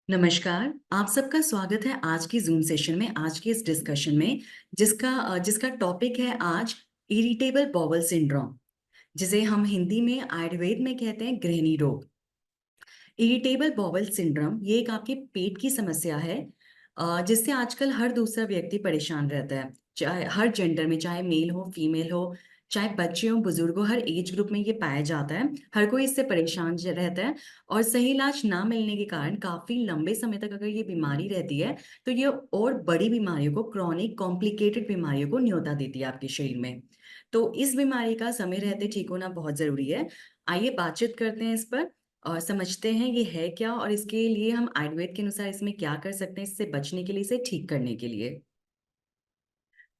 नमस्कार। आप सबका स्वागत है आज की जूम सेशन में, आज के इस डिस्कशन में जिसका टॉपिक है आज इरिटेबल बॉवल सिंड्रोम, जिसे हम हिंदी में आयुर्वेद में कहते हैं गृहिणी रोग। इरिटेबल बॉवल सिंड्रोम ये एक आपके पेट की समस्या है, जिससे आजकल हर दूसरा व्यक्ति परेशान रहता है, चाहे हर जेंडर में, चाहे मेल हो फीमेल हो, चाहे बच्चे हो बुजुर्ग हो, हर एज ग्रुप में ये पाया जाता है। हर कोई इससे परेशान रहता है और सही इलाज ना मिलने के कारण काफी लंबे समय तक अगर ये बीमारी रहती है तो ये और बड़ी बीमारियों को, क्रॉनिक कॉम्प्लिकेटेड बीमारियों को न्योता देती है आपके शरीर में। तो इस बीमारी का समय रहते ठीक होना बहुत जरूरी है। आइए बातचीत करते हैं इस पर और समझते हैं ये है क्या और इसके लिए हम आयुर्वेद के अनुसार इसमें क्या कर सकते हैं इससे बचने के लिए, इसे ठीक करने के लिए।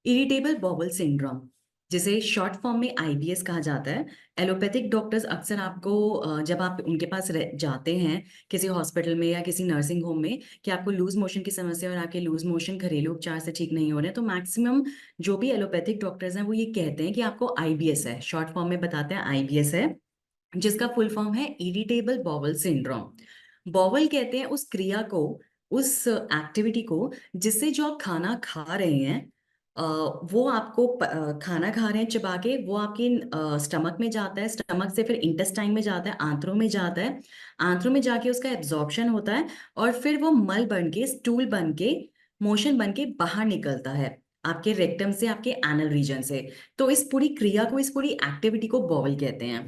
इरिटेबल बॉवल सिंड्रोम, जिसे शॉर्ट फॉर्म में आईबीएस कहा जाता है। एलोपैथिक डॉक्टर्स अक्सर आपको जब आप उनके पास जाते हैं किसी हॉस्पिटल में या किसी नर्सिंग होम में कि आपको लूज मोशन की समस्या और आपके लूज मोशन घरेलू उपचार से ठीक नहीं हो रहे हैं, तो मैक्सिमम जो भी एलोपैथिक डॉक्टर्स हैं वो ये कहते हैं कि आपको आईबीएस है। शॉर्ट फॉर्म में बताते हैं आईबीएस है, जिसका फुल फॉर्म है इरिटेबल बॉवल सिंड्रोम। बॉवल कहते हैं उस क्रिया को, उस एक्टिविटी को जिससे जो आप खाना खा रहे हैं, अ, वो आपको खाना खा रहे हैं चबा के, वो आपके स्टमक में जाता है, स्टमक से फिर इंटेस्टाइन में जाता है, आंत्रों में जाता है, आंत्रों में जाके उसका एब्जॉर्प्शन होता है और फिर वो मल बन के, स्टूल बन के, मोशन बन के बाहर निकलता है आपके रेक्टम से, आपके एनल रीजन से। तो इस पूरी क्रिया को, इस पूरी एक्टिविटी को बॉवल कहते हैं।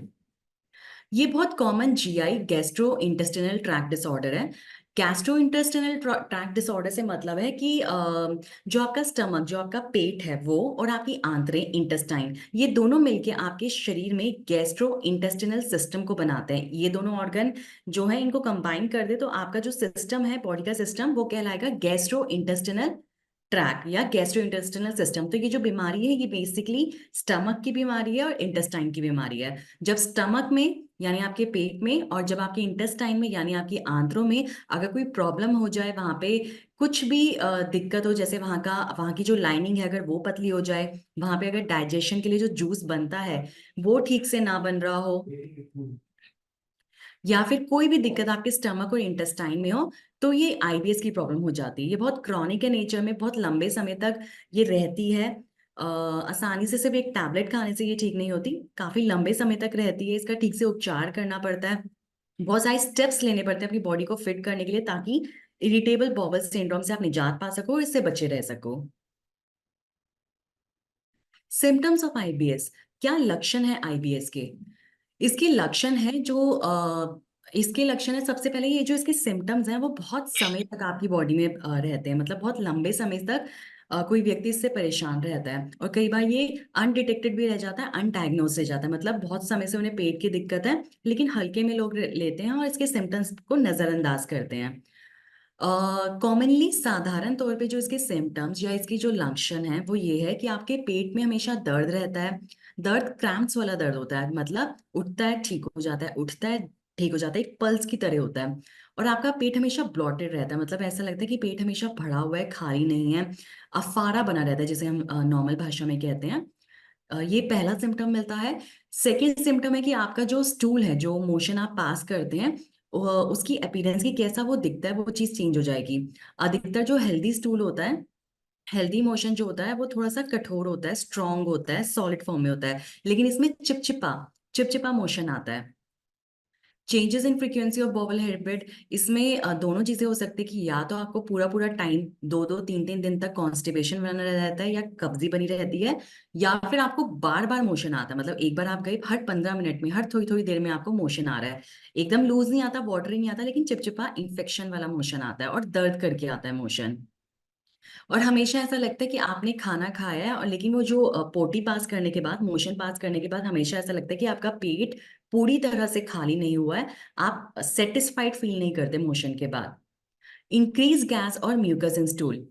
ये बहुत common GI, gastro intestinal tract disorder है। गैस्ट्रो इंटेस्टिनल ट्रैक्ट डिसऑर्डर से मतलब है कि जो आपका स्टमक, जो आपका पेट है वो, और आपकी आंतरें इंटेस्टाइन, ये दोनों मिलके आपके शरीर में गैस्ट्रो इंटेस्टिनल सिस्टम को बनाते हैं। ये दोनों ऑर्गन जो है इनको कंबाइन कर दे तो आपका जो सिस्टम है, बॉडी का सिस्टम, वो कहलाएगा गैस्ट्रो इंटेस्टिनल ट्रैक या गैस्ट्रो इंटेस्टिनल सिस्टम। तो ये जो बीमारी है ये बेसिकली स्टमक की बीमारी है और इंटेस्टाइन की बीमारी है। जब स्टमक में यानी आपके पेट में और जब आपके इंटेस्टाइन में यानी आपकी आंत्रों में अगर कोई प्रॉब्लम हो जाए, वहां पे कुछ भी दिक्कत हो, जैसे वहां की जो लाइनिंग है अगर वो पतली हो जाए, वहां पे अगर डाइजेशन के लिए जो जूस बनता है वो ठीक से ना बन रहा हो, या फिर कोई भी दिक्कत आपके स्टमक और इंटेस्टाइन में हो, तो ये आईबीएस की प्रॉब्लम हो जाती है। ये बहुत क्रॉनिक है नेचर में, बहुत लंबे समय तक ये रहती है। आसानी से सिर्फ एक टैबलेट खाने से ये ठीक नहीं होती, काफी लंबे समय तक रहती है। इसका ठीक से उपचार करना पड़ता है, बहुत सारे स्टेप्स लेने पड़ते हैं अपनी बॉडी को फिट करने के लिए, ताकि इरिटेबल बॉवल सिंड्रोम से आप निजात पा सको और इससे बचे रह सको। सिम्टम्स ऑफ आईबीएस, क्या लक्षण है आईबीएस के? इसके लक्षण है जो इसके लक्षण है, सबसे पहले ये जो इसके सिम्टम्स हैं वो बहुत समय तक आपकी बॉडी में रहते हैं, मतलब बहुत लंबे समय तक कोई व्यक्ति इससे परेशान रहता है और कई बार ये अनडिटेक्टेड भी रह जाता है, अनडायग्नोज रह जाता है, मतलब बहुत समय से उन्हें पेट की दिक्कत है लेकिन हल्के में लोग लेते हैं और इसके सिम्टम्स को नजरअंदाज करते हैं। कॉमनली साधारण तौर पे जो इसके सिम्टम्स या इसकी जो लक्षण है वो ये है कि आपके पेट में हमेशा दर्द रहता है। दर्द क्रैम्प्स वाला दर्द होता है, मतलब उठता है ठीक हो जाता है, उठता है ठीक हो जाता है, एक पल्स की तरह होता है। और आपका पेट हमेशा ब्लॉटेड रहता है, मतलब ऐसा लगता है कि पेट हमेशा भरा हुआ है, खाली नहीं है, अफारा बना रहता है, जिसे हम नॉर्मल भाषा में कहते हैं। ये पहला सिम्टम मिलता है। सेकेंड सिम्टम है कि आपका जो स्टूल है, जो मोशन आप पास करते हैं, उसकी अपीयरेंस की कैसा वो दिखता है वो चीज चेंज हो जाएगी। अधिकतर जो हेल्दी स्टूल होता है, हेल्दी मोशन जो होता है वो थोड़ा सा कठोर होता है, स्ट्रांग होता है, सॉलिड फॉर्म में होता है, लेकिन इसमें चिपचिपा चिपचिपा मोशन आता है। चेंजेस इन फ्रीक्वेंसी ऑफ बॉबल हेडबेड, इसमें दोनों चीजें हो सकती है कि या तो आपको पूरा पूरा टाइम, दो दो तीन तीन दिन तक कॉन्स्टिपेशन बना रहता है या कब्जी बनी रहती है, या फिर आपको बार बार मोशन आता है, मतलब एक बार आप गए, हर 15 मिनट में, हर थोड़ी थोड़ी देर में आपको मोशन आ रहा है। एकदम लूज नहीं आता, वाटरी नहीं आता, लेकिन चिपचिपा इन्फेक्शन वाला मोशन आता है और दर्द करके आता है मोशन। और हमेशा ऐसा लगता है कि आपने खाना खाया है और लेकिन वो जो पोटी पास करने के बाद, मोशन पास करने के बाद, हमेशा ऐसा लगता है कि आपका पेट पूरी तरह से खाली नहीं हुआ है, आप सेटिस्फाइड फील नहीं करते मोशन के बाद। इंक्रीज गैस और म्यूकस इन स्टूल,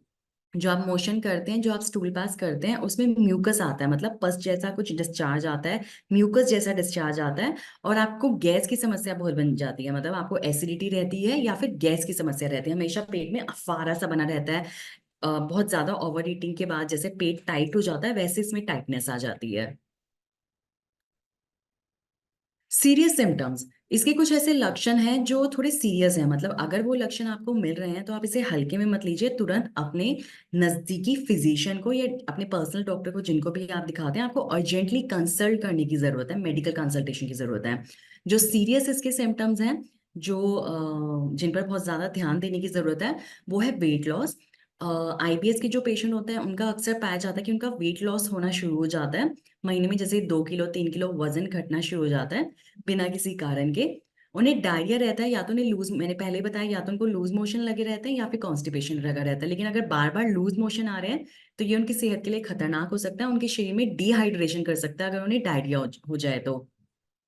जो आप मोशन करते हैं, जो आप स्टूल पास करते हैं, उसमें म्यूकस आता है, मतलब पस जैसा कुछ डिस्चार्ज आता है, म्यूकस जैसा डिस्चार्ज आता है, और आपको गैस की समस्या बहुत बन जाती है, मतलब आपको एसिडिटी रहती है या फिर गैस की समस्या रहती है, हमेशा पेट में अफारा सा बना रहता है। बहुत ज्यादा ओवर ईटिंग के बाद जैसे पेट टाइट हो जाता है वैसे इसमें टाइटनेस आ जाती है। सीरियस सिम्टम्स, इसके कुछ ऐसे लक्षण हैं जो थोड़े सीरियस हैं, मतलब अगर वो लक्षण आपको मिल रहे हैं तो आप इसे हल्के में मत लीजिए, तुरंत अपने नजदीकी फिजिशियन को या अपने पर्सनल डॉक्टर को, जिनको भी आप दिखाते हैं, आपको अर्जेंटली कंसल्ट करने की जरूरत है, मेडिकल कंसल्टेशन की जरूरत है। जो सीरियस इसके सिम्टम्स हैं, जो जिन पर बहुत ज्यादा ध्यान देने की जरूरत है, वो है वेट लॉस। आईबीएस के जो पेशेंट होते हैं उनका अक्सर पाया जाता है कि उनका वेट लॉस होना शुरू हो जाता है, महीने में जैसे 2 किलो 3 किलो वजन घटना शुरू हो जाता है बिना किसी कारण के। उन्हें डायरिया रहता है, या तो उन्हें लूज, मैंने पहले बताया, या तो उनको लूज मोशन लगे रहते हैं या फिर कॉन्स्टिपेशन लगा रहता है। लेकिन अगर बार बार लूज मोशन आ रहे हैं तो ये उनकी सेहत के लिए खतरनाक हो सकता है, उनके शरीर में डिहाइड्रेशन कर सकता है अगर उन्हें डायरिया हो जाए तो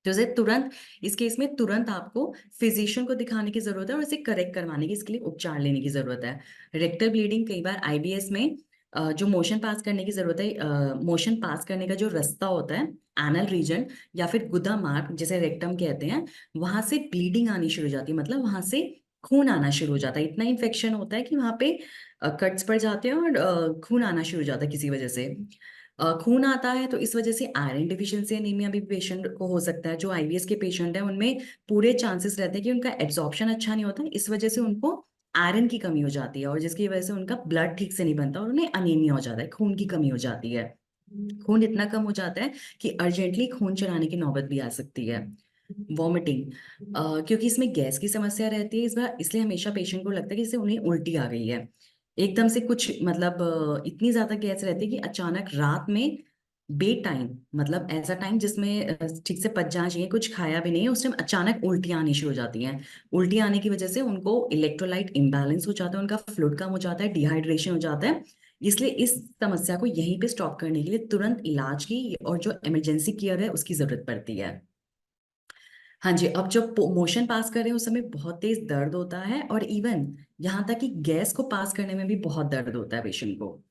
उसे तुरंत, इस केस में तुरंत आपको फिजिशियन को दिखाने की जरूरत है और इसे करेक्ट करवाने की, इसके लिए उपचार लेने की जरूरत है। रेक्टल ब्लीडिंग, कई बार आईबीएस में जो मोशन पास करने की जरूरत है, मोशन पास करने का जो रास्ता होता है, एनल रीजन या फिर गुदा मार्ग जिसे रेक्टम कहते हैं, वहां से ब्लीडिंग आनी शुरू हो जाती है, मतलब वहां से खून आना शुरू हो जाता है। इतना इन्फेक्शन होता है कि वहां पे कट्स पड़ जाते हैं और खून आना शुरू हो जाता है किसी वजह से। खून आता है तो इस वजह से आयरन डिफिशिएंसी एनीमिया भी पेशेंट को हो सकता है। जो आईबीएस के पेशेंट है उनमें पूरे चांसेस रहते हैं कि उनका एब्जॉर्प्शन अच्छा नहीं होता, इस वजह से उनको आयरन की कमी हो जाती है, और जिसकी वजह से उनका ब्लड ठीक से नहीं बनता और उन्हें अनीमिया हो जाता है, खून की कमी हो जाती है। खून इतना कम हो जाता है कि अर्जेंटली खून चढ़ाने की नौबत भी आ सकती है। वॉमिटिंग, क्योंकि इसमें गैस की समस्या रहती है इस बार, इसलिए हमेशा पेशेंट को लगता है कि जैसे उन्हें उल्टी आ गई है एकदम से, कुछ मतलब इतनी ज्यादा गैस रहती है कि अचानक रात में बे टाइम, मतलब ऐसा टाइम जिसमें ठीक से पच जाना चाहिए, कुछ खाया भी नहीं है, उस टाइम अचानक उल्टियाँ आनी शुरू हो जाती हैं। उल्टी आने की वजह से उनको इलेक्ट्रोलाइट इम्बैलेंस हो जाता है, उनका फ्लूइड कम हो जाता है, डिहाइड्रेशन हो जाता है। इसलिए इस समस्या को यहीं पे स्टॉप करने के लिए तुरंत इलाज की और जो इमरजेंसी केयर है उसकी जरूरत पड़ती है। हाँ जी, अब जब मोशन पास कर रहे हैं उस समय बहुत तेज दर्द होता है, और इवन यहाँ तक कि गैस को पास करने में भी बहुत दर्द होता है पेशेंट को।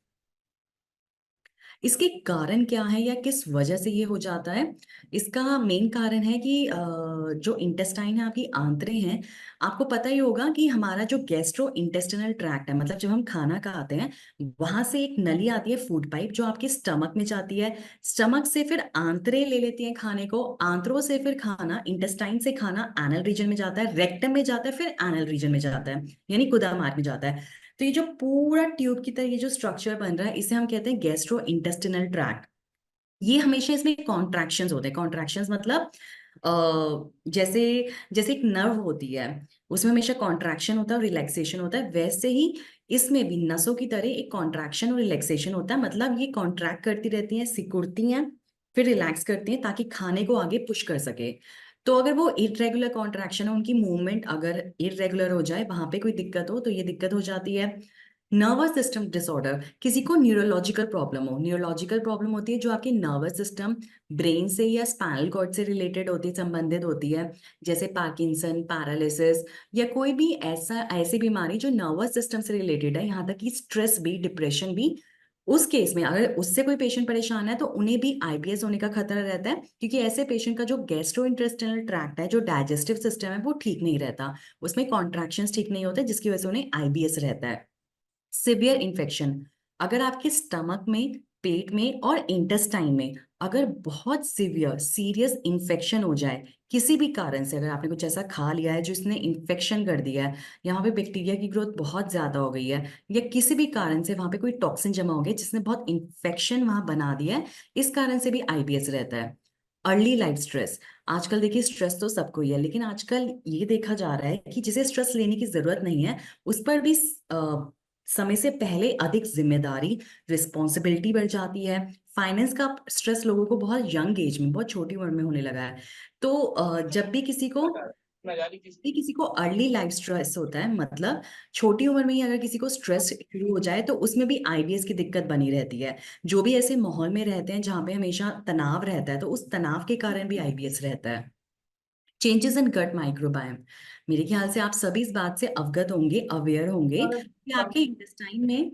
इसके कारण क्या है या किस वजह से ये हो जाता है? इसका मेन कारण है कि जो इंटेस्टाइन है, आपकी आंतें हैं, आपको पता ही होगा कि हमारा जो गैस्ट्रो इंटेस्टिनल ट्रैक्ट है, मतलब जब हम खाना खाते हैं वहां से एक नली आती है, फूड पाइप, जो आपके स्टमक में जाती है। स्टमक से फिर आंतरें ले लेती हैं खाने को, आंतरों से फिर खाना, इंटेस्टाइन से खाना एनल रीजन में जाता है, रेक्टम में जाता है, फिर एनल रीजन में जाता है, यानी गुदामार्ग में जाता है। तो ये जो पूरा ट्यूब की तरह ये जो स्ट्रक्चर बन रहा है, इसे हम कहते हैं गैस्ट्रो इंटेस्टिनल ट्रैक्ट। ये हमेशा इसमें कॉन्ट्रैक्शंस होते हैं। कॉन्ट्रैक्शंस मतलब जैसे जैसे एक नर्व होती है, उसमें हमेशा कॉन्ट्रैक्शन होता है और रिलैक्सेशन होता है, वैसे ही इसमें भी नसों की तरह एक कॉन्ट्रैक्शन और रिलैक्सेशन होता है। मतलब ये कॉन्ट्रैक्ट करती रहती हैं, सिकुड़ती हैं, फिर रिलैक्स करती हैं ताकि खाने को आगे पुश कर सके। तो अगर वो इरेगुलर कॉन्ट्रैक्शन है, उनकी मूवमेंट अगर इरेगुलर हो जाए, वहां पे कोई दिक्कत हो, तो ये दिक्कत हो जाती है। नर्वस सिस्टम डिसऑर्डर, किसी को न्यूरोलॉजिकल प्रॉब्लम हो, न्यूरोलॉजिकल प्रॉब्लम होती है जो आपकी नर्वस सिस्टम, ब्रेन से या स्पाइनल कॉर्ड से रिलेटेड होती है, संबंधित होती है, जैसे पार्किंसन, पैरालिसिस, या कोई भी ऐसा ऐसी बीमारी जो नर्वस सिस्टम से रिलेटेड है, यहाँ तक कि स्ट्रेस भी, डिप्रेशन भी। उस केस में अगर उससे कोई पेशेंट परेशान है तो उन्हें भी आईबीएस होने का खतरा रहता है, क्योंकि ऐसे पेशेंट का जो गैस्ट्रो इंटेस्टिनल ट्रैक्ट है, जो डाइजेस्टिव सिस्टम है, वो ठीक नहीं रहता, उसमें कॉन्ट्रैक्शंस ठीक नहीं होते, जिसकी वजह से उन्हें आईबीएस रहता है। सिवियर इन्फेक्शन, अगर आपके स्टमक में, पेट में और इंटेस्टाइन में अगर बहुत सिवियर सीरियस इन्फेक्शन हो जाए, किसी भी कारण से, अगर आपने कुछ ऐसा खा लिया है जो इसने इन्फेक्शन कर दिया है, यहाँ पे बैक्टीरिया की ग्रोथ बहुत ज्यादा हो गई है, या किसी भी कारण से वहां पे कोई टॉक्सिन जमा हो गया जिसने बहुत इन्फेक्शन वहां बना दिया है, इस कारण से भी आईबीएस रहता है। अर्ली लाइफ स्ट्रेस, आजकल देखिए स्ट्रेस तो सबको ही है, लेकिन आजकल ये देखा जा रहा है कि जिसे स्ट्रेस लेने की जरूरत नहीं है उस पर भी समय से पहले अधिक जिम्मेदारी, रिस्पॉन्सिबिलिटी बढ़ जाती है। फाइनेंस का स्ट्रेस लोगों को बहुत यंग एज में, बहुत छोटी उम्र में होने लगा है। तो जब भी किसी को अर्ली लाइफ स्ट्रेस होता है, मतलब छोटी उम्र में ही अगर किसी को स्ट्रेस शुरू हो जाए, तो उसमें भी आईबीएस की दिक्कत बनी रहती है। जो भी ऐसे माहौल में रहते हैं जहाँ पे हमेशा तनाव रहता है, तो उस तनाव के कारण भी आईबीएस रहता है। चेंजेस इन गट माइक्रोबायोम, मेरे ख्याल से आप सभी इस बात से अवगत होंगे, अवेयर होंगे कि आपके इंटेस्टाइन में,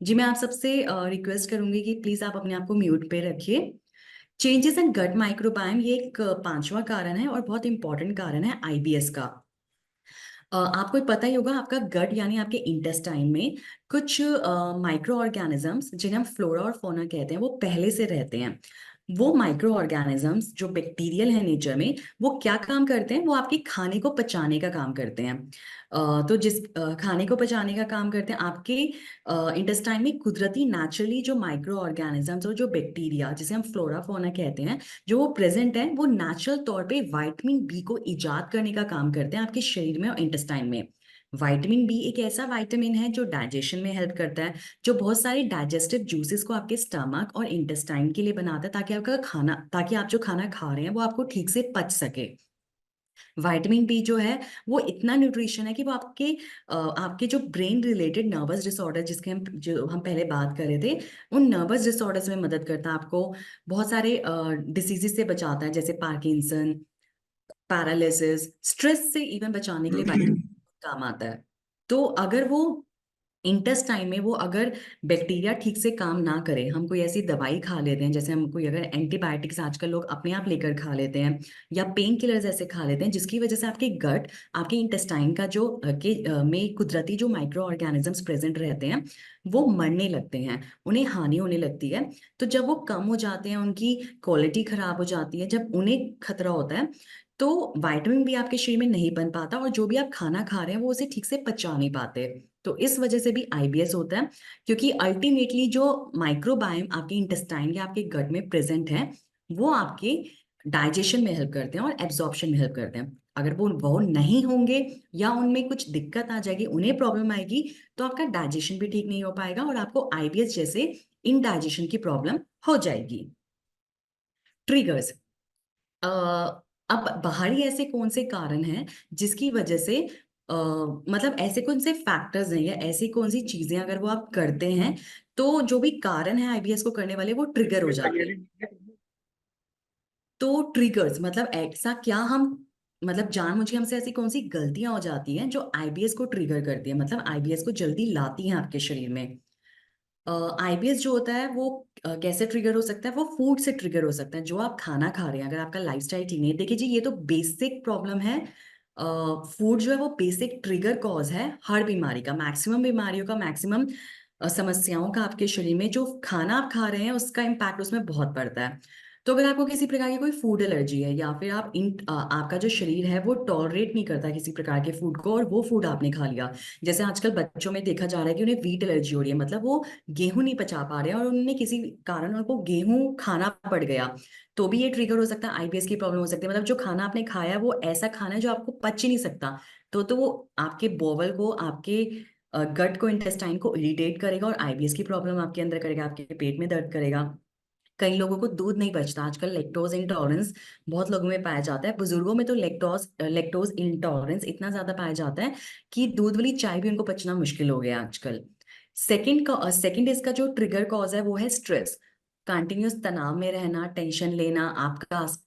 जी मैं आप सबसे रिक्वेस्ट करूंगी कि प्लीज आप अपने आप को म्यूट पे रखिए। चेंजेस इन गट माइक्रोबायोम, ये एक पांचवा कारण है और बहुत इंपॉर्टेंट कारण है आईबीएस का। आपको पता ही होगा, आपका गट यानी आपके इंटेस्टाइन में कुछ माइक्रो ऑर्गेनिजम्स, जिन्हें हम फ्लोरा और फौना कहते हैं, वो पहले से रहते हैं। वो माइक्रो ऑर्गेनिजम्स जो बैक्टीरियल है नेचर में, वो क्या काम करते हैं, वो आपके खाने को पचाने का काम करते हैं। तो जिस खाने को पचाने का काम करते हैं आपके इंटेस्टाइन में कुदरती नेचुरली जो माइक्रो ऑर्गेनिजम्स और जो बैक्टीरिया जिसे हम फ्लोरा फौना कहते हैं, जो वो प्रेजेंट है, वो नेचुरल तौर पे विटामिन बी को इजाद करने का काम करते हैं आपके शरीर में और इंटेस्टाइन में। विटामिन बी एक ऐसा विटामिन है जो डाइजेशन में हेल्प करता है, जो बहुत सारे डाइजेस्टिव जूसेस को आपके स्टमक और इंटेस्टाइन के लिए बनाता है, ताकि आप जो खाना खा रहे हैं वो आपको ठीक से पच सके। विटामिन बी जो है वो इतना न्यूट्रिशन है कि वो आपके जो ब्रेन रिलेटेड नर्वस डिसऑर्डर जिसके हम पहले बात कर रहे थे, उन नर्वस डिसऑर्डर्स में मदद करता है आपको। बहुत सारे डिसीजेस से बचाता है, जैसे पार्किंसन, पैरालिसिस, स्ट्रेस से इवन बचाने के लिए विटामिन काम आता है। तो अगर वो इंटेस्टाइन में वो अगर बैक्टीरिया ठीक से काम ना करे, हम कोई ऐसी दवाई खा लेते हैं, जैसे हम कोई अगर एंटीबायोटिक्स आजकल लोग अपने आप लेकर खा लेते हैं, या पेन किलर्स ऐसे खा लेते हैं, जिसकी वजह से आपके गट, आपके इंटेस्टाइन का जो में कुदरती जो माइक्रो ऑर्गेनिजम्स प्रेजेंट रहते हैं, वो मरने लगते हैं, उन्हें हानि होने लगती है। तो जब वो कम हो जाते हैं, उनकी क्वालिटी खराब हो जाती है, जब उन्हें खतरा होता है, तो विटामिन बी आपके शरीर में नहीं बन पाता, और जो भी आप खाना खा रहे हैं वो उसे ठीक से पचा नहीं पाते। तो इस वजह से भी आईबीएस होता है, क्योंकि अल्टीमेटली जो माइक्रोबायोम आपके इंटेस्टाइन या आपके गट में प्रेजेंट है, वो आपके डाइजेशन में हेल्प करते हैं और एब्जॉर्प्शन में हेल्प करते हैं। अगर वो नहीं होंगे, या उनमें कुछ दिक्कत आ जाएगी, उन्हें प्रॉब्लम आएगी, तो आपका डाइजेशन भी ठीक नहीं हो पाएगा और आपको आईबीएस जैसे इनडाइजेशन की प्रॉब्लम हो जाएगी। ट्रिगर्स। अब बाहरी ऐसे कौन से कारण हैं जिसकी वजह से मतलब ऐसे कौन से फैक्टर्स हैं या ऐसी कौन सी चीजें अगर वो आप करते हैं, तो जो भी कारण है आईबीएस को करने वाले वो ट्रिगर हो जाते हैं। तो ट्रिगर्स मतलब ऐसा क्या हम, मतलब जानबूझ के हमसे ऐसी कौन सी गलतियां हो जाती हैं जो आईबीएस को ट्रिगर करती है, मतलब आईबीएस को जल्दी लाती हैं आपके शरीर में। आईबीएस जो होता है वो कैसे ट्रिगर हो सकता है, वो फूड से ट्रिगर हो सकता है, जो आप खाना खा रहे हैं, अगर आपका लाइफस्टाइल ठीक नहीं है। देखिए जी, ये तो बेसिक प्रॉब्लम है। फूड जो है वो बेसिक ट्रिगर कॉज है हर बीमारी का, मैक्सिमम बीमारियों का, मैक्सिमम समस्याओं का आपके शरीर में जो खाना आप खा रहे हैं उसका इम्पैक्ट उसमें बहुत पड़ता है। तो अगर आपको किसी प्रकार की कोई फूड एलर्जी है, या फिर आपका जो शरीर है वो टॉलरेट नहीं करता किसी प्रकार के फूड को, और वो फूड आपने खा लिया, जैसे आजकल बच्चों में देखा जा रहा है कि उन्हें वीट एलर्जी हो रही है, मतलब वो गेहूं नहीं पचा पा रहे हैं और उन्हें किसी कारण उनको गेहूं खाना पड़ गया, तो भी ये ट्रिगर हो सकता है, आईबीएस की प्रॉब्लम हो सकती है। मतलब जो खाना आपने खाया है वो ऐसा खाना है जो आपको पच ही नहीं सकता, तो वो आपके बोवल को, आपके गट को, इंटेस्टाइन को इरिटेट करेगा और आईबीएस की प्रॉब्लम आपके अंदर करेगा, आपके पेट में दर्द करेगा। कई लोगों को दूध नहीं पचता, आजकल लैक्टोज इंटॉलरेंस बहुत लोगों में पाया जाता है, बुजुर्गों में तो लैक्टोज इंटॉलरेंस इतना ज्यादा पाया जाता है कि दूध वाली चाय भी उनको पचना मुश्किल हो गया आजकल। सेकंड इसका जो ट्रिगर कॉज है वो है स्ट्रेस। कंटिन्यूस तनाव में रहना, टेंशन लेना,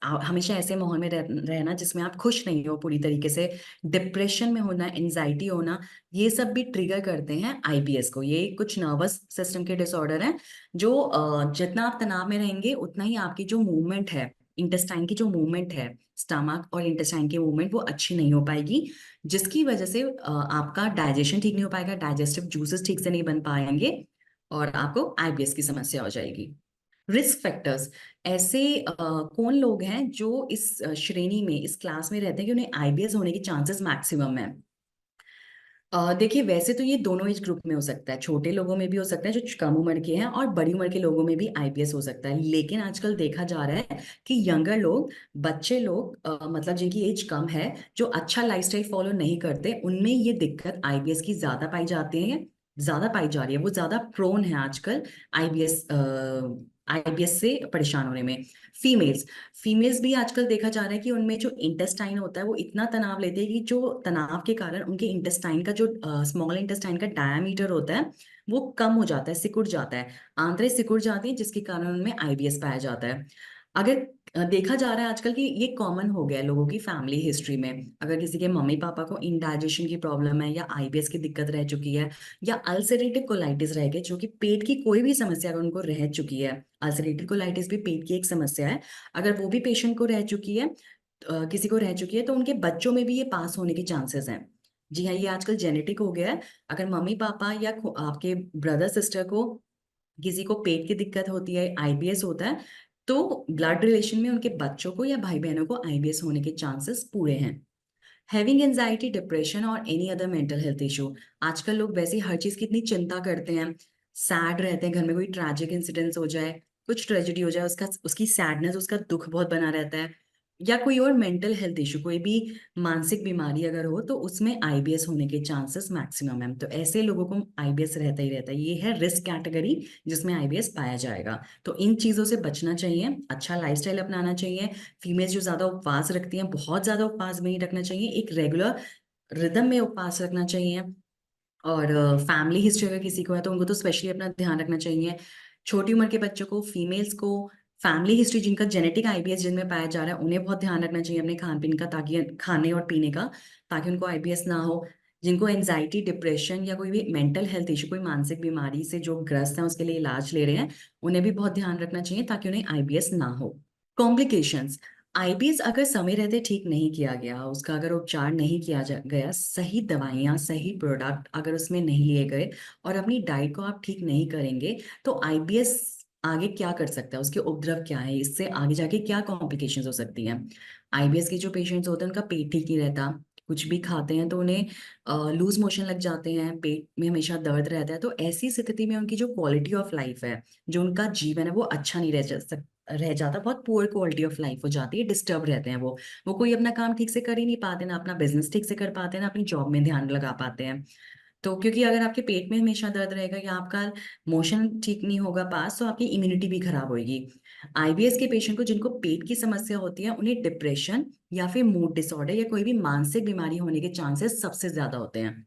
हमेशा ऐसे माहौल में रहना जिसमें आप खुश नहीं हो पूरी तरीके से, डिप्रेशन में होना, एंजाइटी होना, ये सब भी ट्रिगर करते हैं आईबीएस को। ये कुछ नर्वस सिस्टम के डिसऑर्डर हैं, जो जितना आप तनाव में रहेंगे उतना ही आपकी जो मूवमेंट है, इंटेस्टाइन की जो मूवमेंट है, स्टमक और इंटेस्टाइन की मूवमेंट वो अच्छी नहीं हो पाएगी, जिसकी वजह से आपका डाइजेशन ठीक नहीं हो पाएगा, डाइजेस्टिव जूसेस ठीक से नहीं बन पाएंगे, और आपको आईबीएस की समस्या हो जाएगी। Risk factors. ऐसे कौन लोग हैं जो इस श्रेणी में, इस क्लास में रहते हैं कि उन्हें आईबीएस होने के चांसेस मैक्सिमम है। देखिए, वैसे तो ये दोनों एज ग्रुप में हो सकता है, छोटे लोगों में भी हो सकता है जो कम उम्र के हैं, और बड़ी उम्र के लोगों में भी आईबीएस हो सकता है। लेकिन आजकल देखा जा रहा है कि यंगर लोग, बच्चे लोग, मतलब जिनकी एज कम है, जो अच्छा लाइफस्टाइल फॉलो नहीं करते, उनमें ये दिक्कत आईबीएस की ज्यादा पाई जाती है, ज्यादा पाई जा रही है, वो ज्यादा प्रोन है आजकल आईबीएस आईबीएस से परेशान होने में। फीमेल्स फीमेल्स भी आजकल देखा जा रहा है कि उनमें जो इंटेस्टाइन होता है वो इतना तनाव लेते हैं कि जो तनाव के कारण उनके इंटेस्टाइन का जो स्मॉल इंटेस्टाइन का डायमीटर होता है वो कम हो जाता है, सिकुड़ जाता है, आंतरें सिकुड़ जाती हैं, जिसके कारण उनमें आईबीएस पाया जाता है। अगर देखा जा रहा है आजकल कि ये कॉमन हो गया है लोगों की फैमिली हिस्ट्री में, अगर किसी के मम्मी पापा को इंडाइजेशन की प्रॉब्लम है, या आईबीएस की दिक्कत रह चुकी है, या अल्सरेटिव कोलाइटिस रह गई, जो कि पेट की कोई भी समस्या अगर उनको रह चुकी है, अल्सरेटिव कोलाइटिस भी पेट की एक समस्या है, अगर वो भी पेशेंट को रह चुकी है, किसी को रह चुकी है, तो उनके बच्चों में भी ये पास होने के चांसेस हैं। जी हाँ, ये आजकल जेनेटिक हो गया है। अगर मम्मी पापा या आपके ब्रदर सिस्टर को किसी को पेट की दिक्कत होती है, आईबीएस होता है, तो ब्लड रिलेशन में उनके बच्चों को या भाई बहनों को आईबीएस होने के चांसेस पूरे हैं। हैविंग एंजाइटी, डिप्रेशन और any other mental health issue. आजकल लोग वैसे ही हर चीज की इतनी चिंता करते हैं, सैड रहते हैं, घर में कोई ट्रैजिक इंसिडेंस हो जाए, कुछ ट्रेजेडी हो जाए, उसका उसकी सैडनेस, उसका दुख बहुत बना रहता है, या कोई और मेंटल हेल्थ इशू, कोई भी मानसिक बीमारी अगर हो, तो उसमें आईबीएस होने के चांसेस मैक्सिमम है। तो ऐसे लोगों को आईबीएस रहता ही रहता है। ये है रिस्क कैटेगरी जिसमें आईबीएस पाया जाएगा। तो इन चीजों से बचना चाहिए, अच्छा लाइफस्टाइल अपनाना चाहिए। फीमेल्स जो ज्यादा उपवास रखती हैं, बहुत ज्यादा उपवास भी नहीं रखना चाहिए, एक रेगुलर रिदम में उपवास रखना चाहिए। और फैमिली हिस्ट्री अगर किसी को है तो उनको तो स्पेशली अपना ध्यान रखना चाहिए। छोटी उम्र के बच्चों को, फीमेल्स को, फैमिली हिस्ट्री जिनका जेनेटिक आईबीएस जिनमें पाया जा रहा है, उन्हें बहुत ध्यान रखना चाहिए अपने खान पीन का, ताकि खाने और पीने का, ताकि उनको आईबीएस ना हो। जिनको एंजाइटी, डिप्रेशन या कोई भी मेंटल हेल्थ इशू, कोई मानसिक बीमारी से जो ग्रस्त हैं, उसके लिए इलाज ले रहे हैं, उन्हें भी बहुत ध्यान रखना चाहिए ताकि उन्हें आईबीएस ना हो। कॉम्प्लिकेशंस। आईबीएस अगर समय रहते ठीक नहीं किया गया, उसका अगर उपचार नहीं किया गया, सही दवाइयाँ, सही प्रोडक्ट अगर उसमें नहीं लिए गए, और अपनी डाइट को आप ठीक नहीं करेंगे, तो आईबीएस आगे क्या कर सकता है, उसके उपद्रव क्या है, इससे आगे जाके क्या कॉम्प्लिकेशंस हो सकती हैं। आईबीएस के जो पेशेंट्स होते हैं उनका पेट ठीक नहीं रहता, कुछ भी खाते हैं तो उन्हें लूज मोशन लग जाते हैं, पेट में हमेशा दर्द रहता है। तो ऐसी स्थिति में उनकी जो क्वालिटी ऑफ लाइफ है, जो उनका जीवन है, वो अच्छा नहीं रह जाता, बहुत पुअर क्वालिटी ऑफ लाइफ हो जाती है, डिस्टर्ब रहते हैं वो कोई अपना काम ठीक से कर ही नहीं पाते, ना अपना बिजनेस ठीक से कर पाते हैं, ना अपनी जॉब में ध्यान लगा पाते हैं। तो क्योंकि अगर आपके पेट में हमेशा दर्द रहेगा या आपका मोशन ठीक नहीं होगा पास, तो आपकी इम्यूनिटी भी खराब होगी। आईबीएस के पेशेंट को जिनको पेट की समस्या होती है, उन्हें डिप्रेशन या फिर मूड डिसऑर्डर या कोई भी मानसिक बीमारी होने के चांसेस सबसे ज्यादा होते हैं।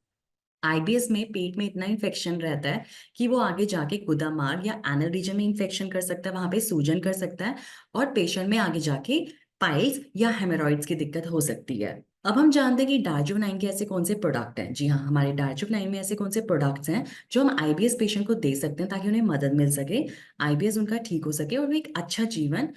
आईबीएस में पेट में इतना इन्फेक्शन रहता है कि वो आगे जाके गुदा मार्ग या एनल रीजन में इन्फेक्शन कर सकता है, वहां पे सूजन कर सकता है, और पेशेंट में आगे जाके पाइल्स या हेमोरॉइड्स की दिक्कत हो सकती है। अब हम जानते हैं कि डार्जिलिंग के ऐसे कौन से प्रोडक्ट हैं। जी हाँ, हमारे डार्जिलिंग में ऐसे कौन से प्रोडक्ट्स हैं जो हम आईबीएस पेशेंट को दे सकते हैं, ताकि उन्हें मदद मिल सके, आईबीएस उनका ठीक हो सके, और वो एक अच्छा जीवन,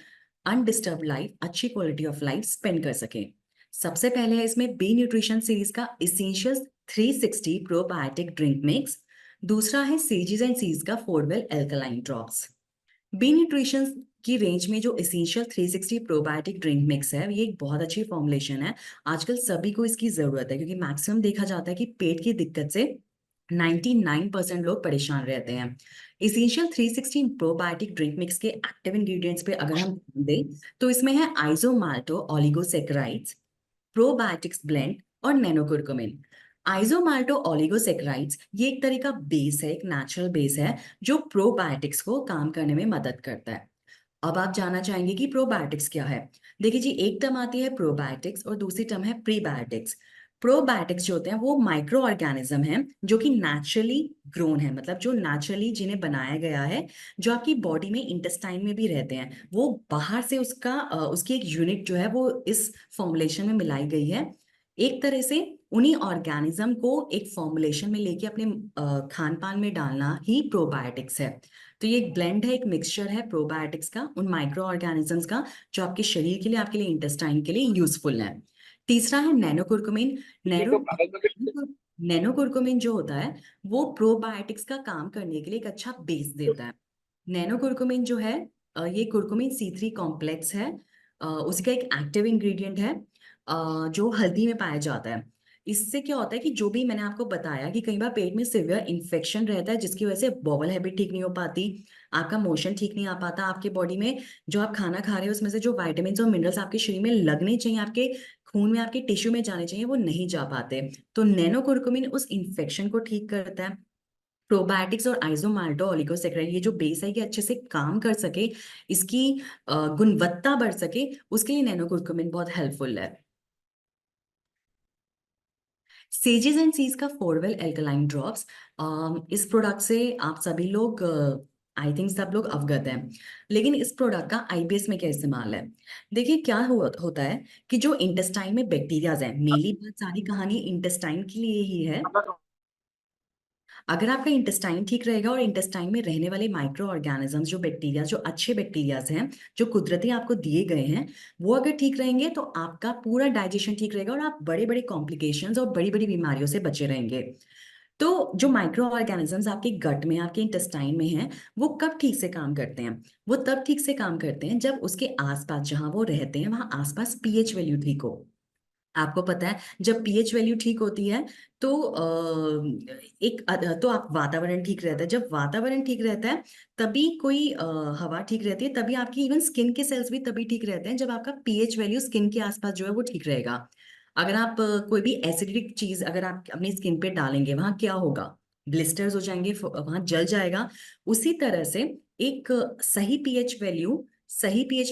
अनडिस्टर्ब लाइफ, अच्छी क्वालिटी ऑफ लाइफ स्पेंड कर सके। सबसे पहले है इसमें बी न्यूट्रिशन सीरीज का इसेंशियल 360 प्रोबायोटिक ड्रिंक मिक्स। दूसरा है सीजीज एंड सीज का four wheel alkaline drops. B nutrition की रेंज में जो इसेंशियल 360 प्रोबायोटिक ड्रिंक मिक्स है, ये एक बहुत अच्छी फॉर्मुलेशन है। आजकल सभी को इसकी जरूरत है, क्योंकि मैक्सिमम देखा जाता है कि पेट की दिक्कत से 99% लोग परेशान रहते हैं। इसेंशियल 360 प्रोबायोटिक ड्रिंक मिक्स के एक्टिव इंग्रेडिएंट्स पे अगर हम ध्यान दें, तो इसमें है आइसोमाल्टो ओलिगोसैकेराइड्स, प्रोबायोटिक्स ब्लेंड और नैनोकुरकुमिन। आइसोमाल्टो ओलिगोसैकेराइड्स ये एक तरह का बेस है, एक नेचुरल बेस है, जो प्रोबायोटिक्स को काम करने में मदद करता है। अब आप जानना चाहेंगे कि प्रोबायोटिक्स क्या है। देखिए जी, एक टर्म आती है प्रोबायोटिक्स और दूसरी टर्म है प्रीबायोटिक्स। प्रोबायोटिक्स जो होते हैं वो माइक्रो ऑर्गेनिज्म हैं जो कि नेचुरली ग्रोन है, मतलब जो नेचुरली जिन्हें बनाया गया है, जो आपकी बॉडी में इंटेस्टाइन में भी रहते हैं। वो बाहर से उसकी एक यूनिट जो है वो इस फॉर्मुलेशन में मिलाई गई है। एक तरह से उन्हीं ऑर्गेनिज्म को एक फॉर्मुलेशन में लेके अपने खान पान में डालना ही प्रोबायोटिक्स है। तो ये एक ब्लेंड है, एक मिक्सचर है प्रोबायोटिक्स का, उन माइक्रो ऑर्गेनिजम्स का, जो आपके शरीर के लिए, आपके लिए इंटेस्टाइन के लिए यूजफुल है। तीसरा है नैनोकुरकुमिन। नैनो नैनोकुरकुमिन जो होता है वो प्रोबायोटिक्स का काम करने के लिए एक अच्छा बेस देता है। नैनोकुरकुमिन जो है, ये कुरकुमिन C3 कॉम्प्लेक्स है, उसका एक एक्टिव इंग्रेडिएंट है, जो हल्दी में पाया जाता है। इससे क्या होता है कि जो भी मैंने आपको बताया कि कई बार पेट में सिवियर इन्फेक्शन रहता है, जिसकी वजह से बॉवल हैबिट ठीक नहीं हो पाती, आपका मोशन ठीक नहीं आ पाता, आपके बॉडी में जो आप खाना खा रहे हो उसमें से जो वाइटामिन और मिनरल्स आपके शरीर में लगने चाहिए, आपके खून में, आपके टिश्यू में जाने चाहिए, वो नहीं जा पाते। तो नैनो कुरकुमिन उस इन्फेक्शन को ठीक करता है। प्रोबायोटिक्स और आइसोमाल्टो ओलिगोसैकेराइड, ये जो बेस है, कि अच्छे से काम कर सके, इसकी गुणवत्ता बढ़ सके, उसके लिए नैनो कुरकुमिन बहुत हेल्पफुल है। सेजेस एंड सीज का फोरवेल एल्कलाइन ड्रॉप्स, इस प्रोडक्ट से आप सभी लोग, आई थिंक सब लोग अवगत हैं, लेकिन इस प्रोडक्ट का आईबीएस में क्या इस्तेमाल है। देखिए क्या होता है कि जो इंटेस्टाइन में बैक्टीरियाज हैं, मेनली बहुत सारी कहानी इंटेस्टाइन के लिए ही है। अगर आपका इंटेस्टाइन ठीक रहेगा और इंटेस्टाइन में रहने वाले माइक्रो ऑर्गेनिजम्स, जो बैक्टीरिया, जो अच्छे बैक्टीरियाज हैं, जो कुदरती आपको दिए गए हैं, वो अगर ठीक रहेंगे, तो आपका पूरा डाइजेशन ठीक रहेगा और आप बड़े बड़े कॉम्प्लिकेशंस और बड़ी बड़ी बीमारियों से बचे रहेंगे। तो जो माइक्रो ऑर्गेनिजम्स आपके गट में, आपके इंटेस्टाइन में हैं, वो कब ठीक से काम करते हैं? वो तब ठीक से काम करते हैं जब उसके आसपास जहां वो रहते हैं वहां आसपास पीएच वैल्यू ठीक हो। आपको पता है जब पीएच वैल्यू ठीक होती है तो तो आप वातावरण ठीक रहता है। जब वातावरण ठीक रहता है तभी कोई हवा ठीक रहती है, तभी आपकी इवन स्किन के सेल्स भी तभी ठीक रहते हैं जब आपका पीएच वैल्यू स्किन के आसपास जो है वो ठीक रहेगा। अगर आप कोई भी एसिडिक चीज अगर आप अपनी स्किन पे डालेंगे वहां क्या होगा? ब्लिस्टर्स हो जाएंगे, वहां जल जाएगा। उसी तरह से एक सही पीएच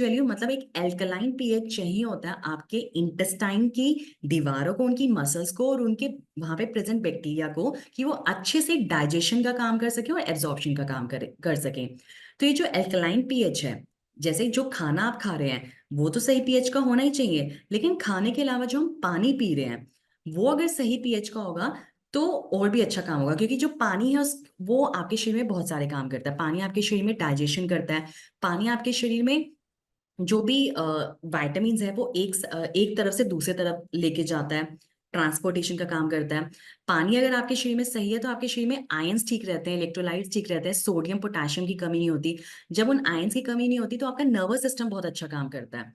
वैल्यू मतलब एक एल्कलाइन पीएच चाहिए होता है आपके इंटेस्टाइन की दीवारों को, उनकी मसल्स को और उनके वहां पे प्रेजेंट बैक्टीरिया को, कि वो अच्छे से डाइजेशन का काम कर सके और एब्जॉर्प्शन का काम कर सके। तो ये जो एल्कलाइन पीएच है, जैसे जो खाना आप खा रहे हैं वो तो सही पीएच का होना ही चाहिए, लेकिन खाने के अलावा जो हम पानी पी रहे हैं वो अगर सही पीएच का होगा तो और भी अच्छा काम होगा। क्योंकि जो पानी है उस वो आपके शरीर में बहुत सारे काम करता है। पानी आपके शरीर में डाइजेशन करता है। पानी आपके शरीर में जो भी वाइटामिन है वो एक तरफ से दूसरे तरफ लेके जाता है, ट्रांसपोर्टेशन का काम करता है। पानी अगर आपके शरीर में सही है तो आपके शरीर में आयंस ठीक रहते हैं, इलेक्ट्रोलाइट्स ठीक रहते हैं, सोडियम पोटेशियम की कमी नहीं होती। जब उन आयंस की कमी नहीं होती तो आपका नर्वस सिस्टम बहुत अच्छा काम करता है।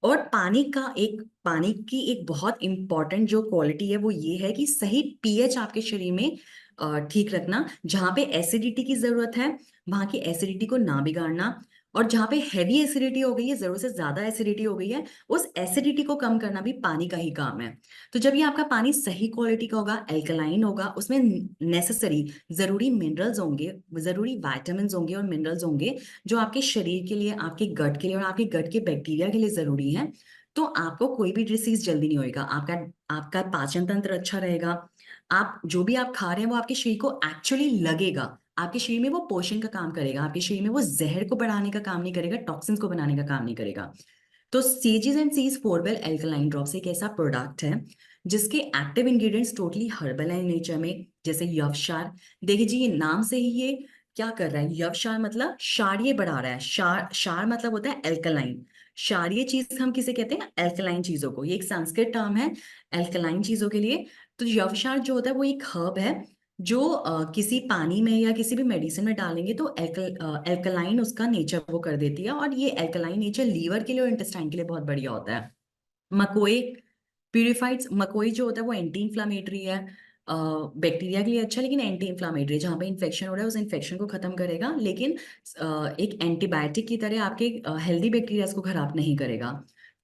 और पानी की एक बहुत इंपॉर्टेंट जो क्वालिटी है वो ये है कि सही पीएच आपके शरीर में ठीक रखना। जहाँ पे एसिडिटी की जरूरत है वहां की एसिडिटी को ना बिगाड़ना, और जहाँ पे हैवी एसिडिटी हो गई है, जरूरत से ज्यादा एसिडिटी हो गई है, उस एसिडिटी को कम करना भी पानी का ही काम है। तो जब ये आपका पानी सही क्वालिटी का होगा, एल्कलाइन होगा, उसमें नेसेसरी जरूरी मिनरल्स होंगे, जरूरी वाइटामिन होंगे और मिनरल्स होंगे जो आपके शरीर के लिए, आपके गट के लिए और आपके गट के बैक्टीरिया के लिए जरूरी है, तो आपको कोई भी डिसीज जल्दी नहीं होएगा। आपका आपका पाचन तंत्र अच्छा रहेगा। आप जो भी आप खा रहे हैं वो आपके शरीर को एक्चुअली लगेगा, आपके शरीर में वो पोषण का काम करेगा, आपके शरीर में वो जहर को बढ़ाने का काम नहीं करेगा, टॉक्सिन्स को बनाने का काम नहीं करेगा। तो ceases and seize four wheel alkaline drops एक ऐसा प्रोडक्ट है जिसके एक्टिव इंग्रेडिएंट्स टोटली हर्बल है नेचर में। जैसे यवक्षार, देखिए जी ये नाम से ही ये क्या कर रहा है, यवक्षार मतलब क्षारीय बढ़ा रहा है। क्षार मतलब होता है एल्कलाइन। क्षारीय चीज हम किसे कहते हैं? एल्कलाइन चीजों को। ये एक संस्कृत टर्म है एल्कलाइन चीजों के लिए। तो यवक्षार जो होता है वो एक हर्ब है जो किसी पानी में या किसी भी मेडिसिन में डालेंगे तो एल्कलाइन उसका नेचर वो कर देती है, और ये एल्कलाइन नेचर लीवर के लिए और इंटेस्टाइन के लिए बहुत बढ़िया होता है। मकोई, प्यूरिफाइड मकोई जो होता है वो एंटी इंफ्लामेटरी है। बैक्टीरिया के लिए अच्छा, लेकिन एंटी इंफ्लामेटरी, जहाँ पे इन्फेक्शन हो रहा है उस इन्फेक्शन को खत्म करेगा, लेकिन एक एंटीबायोटिक की तरह आपके हेल्दी बैक्टीरिया को खराब नहीं करेगा।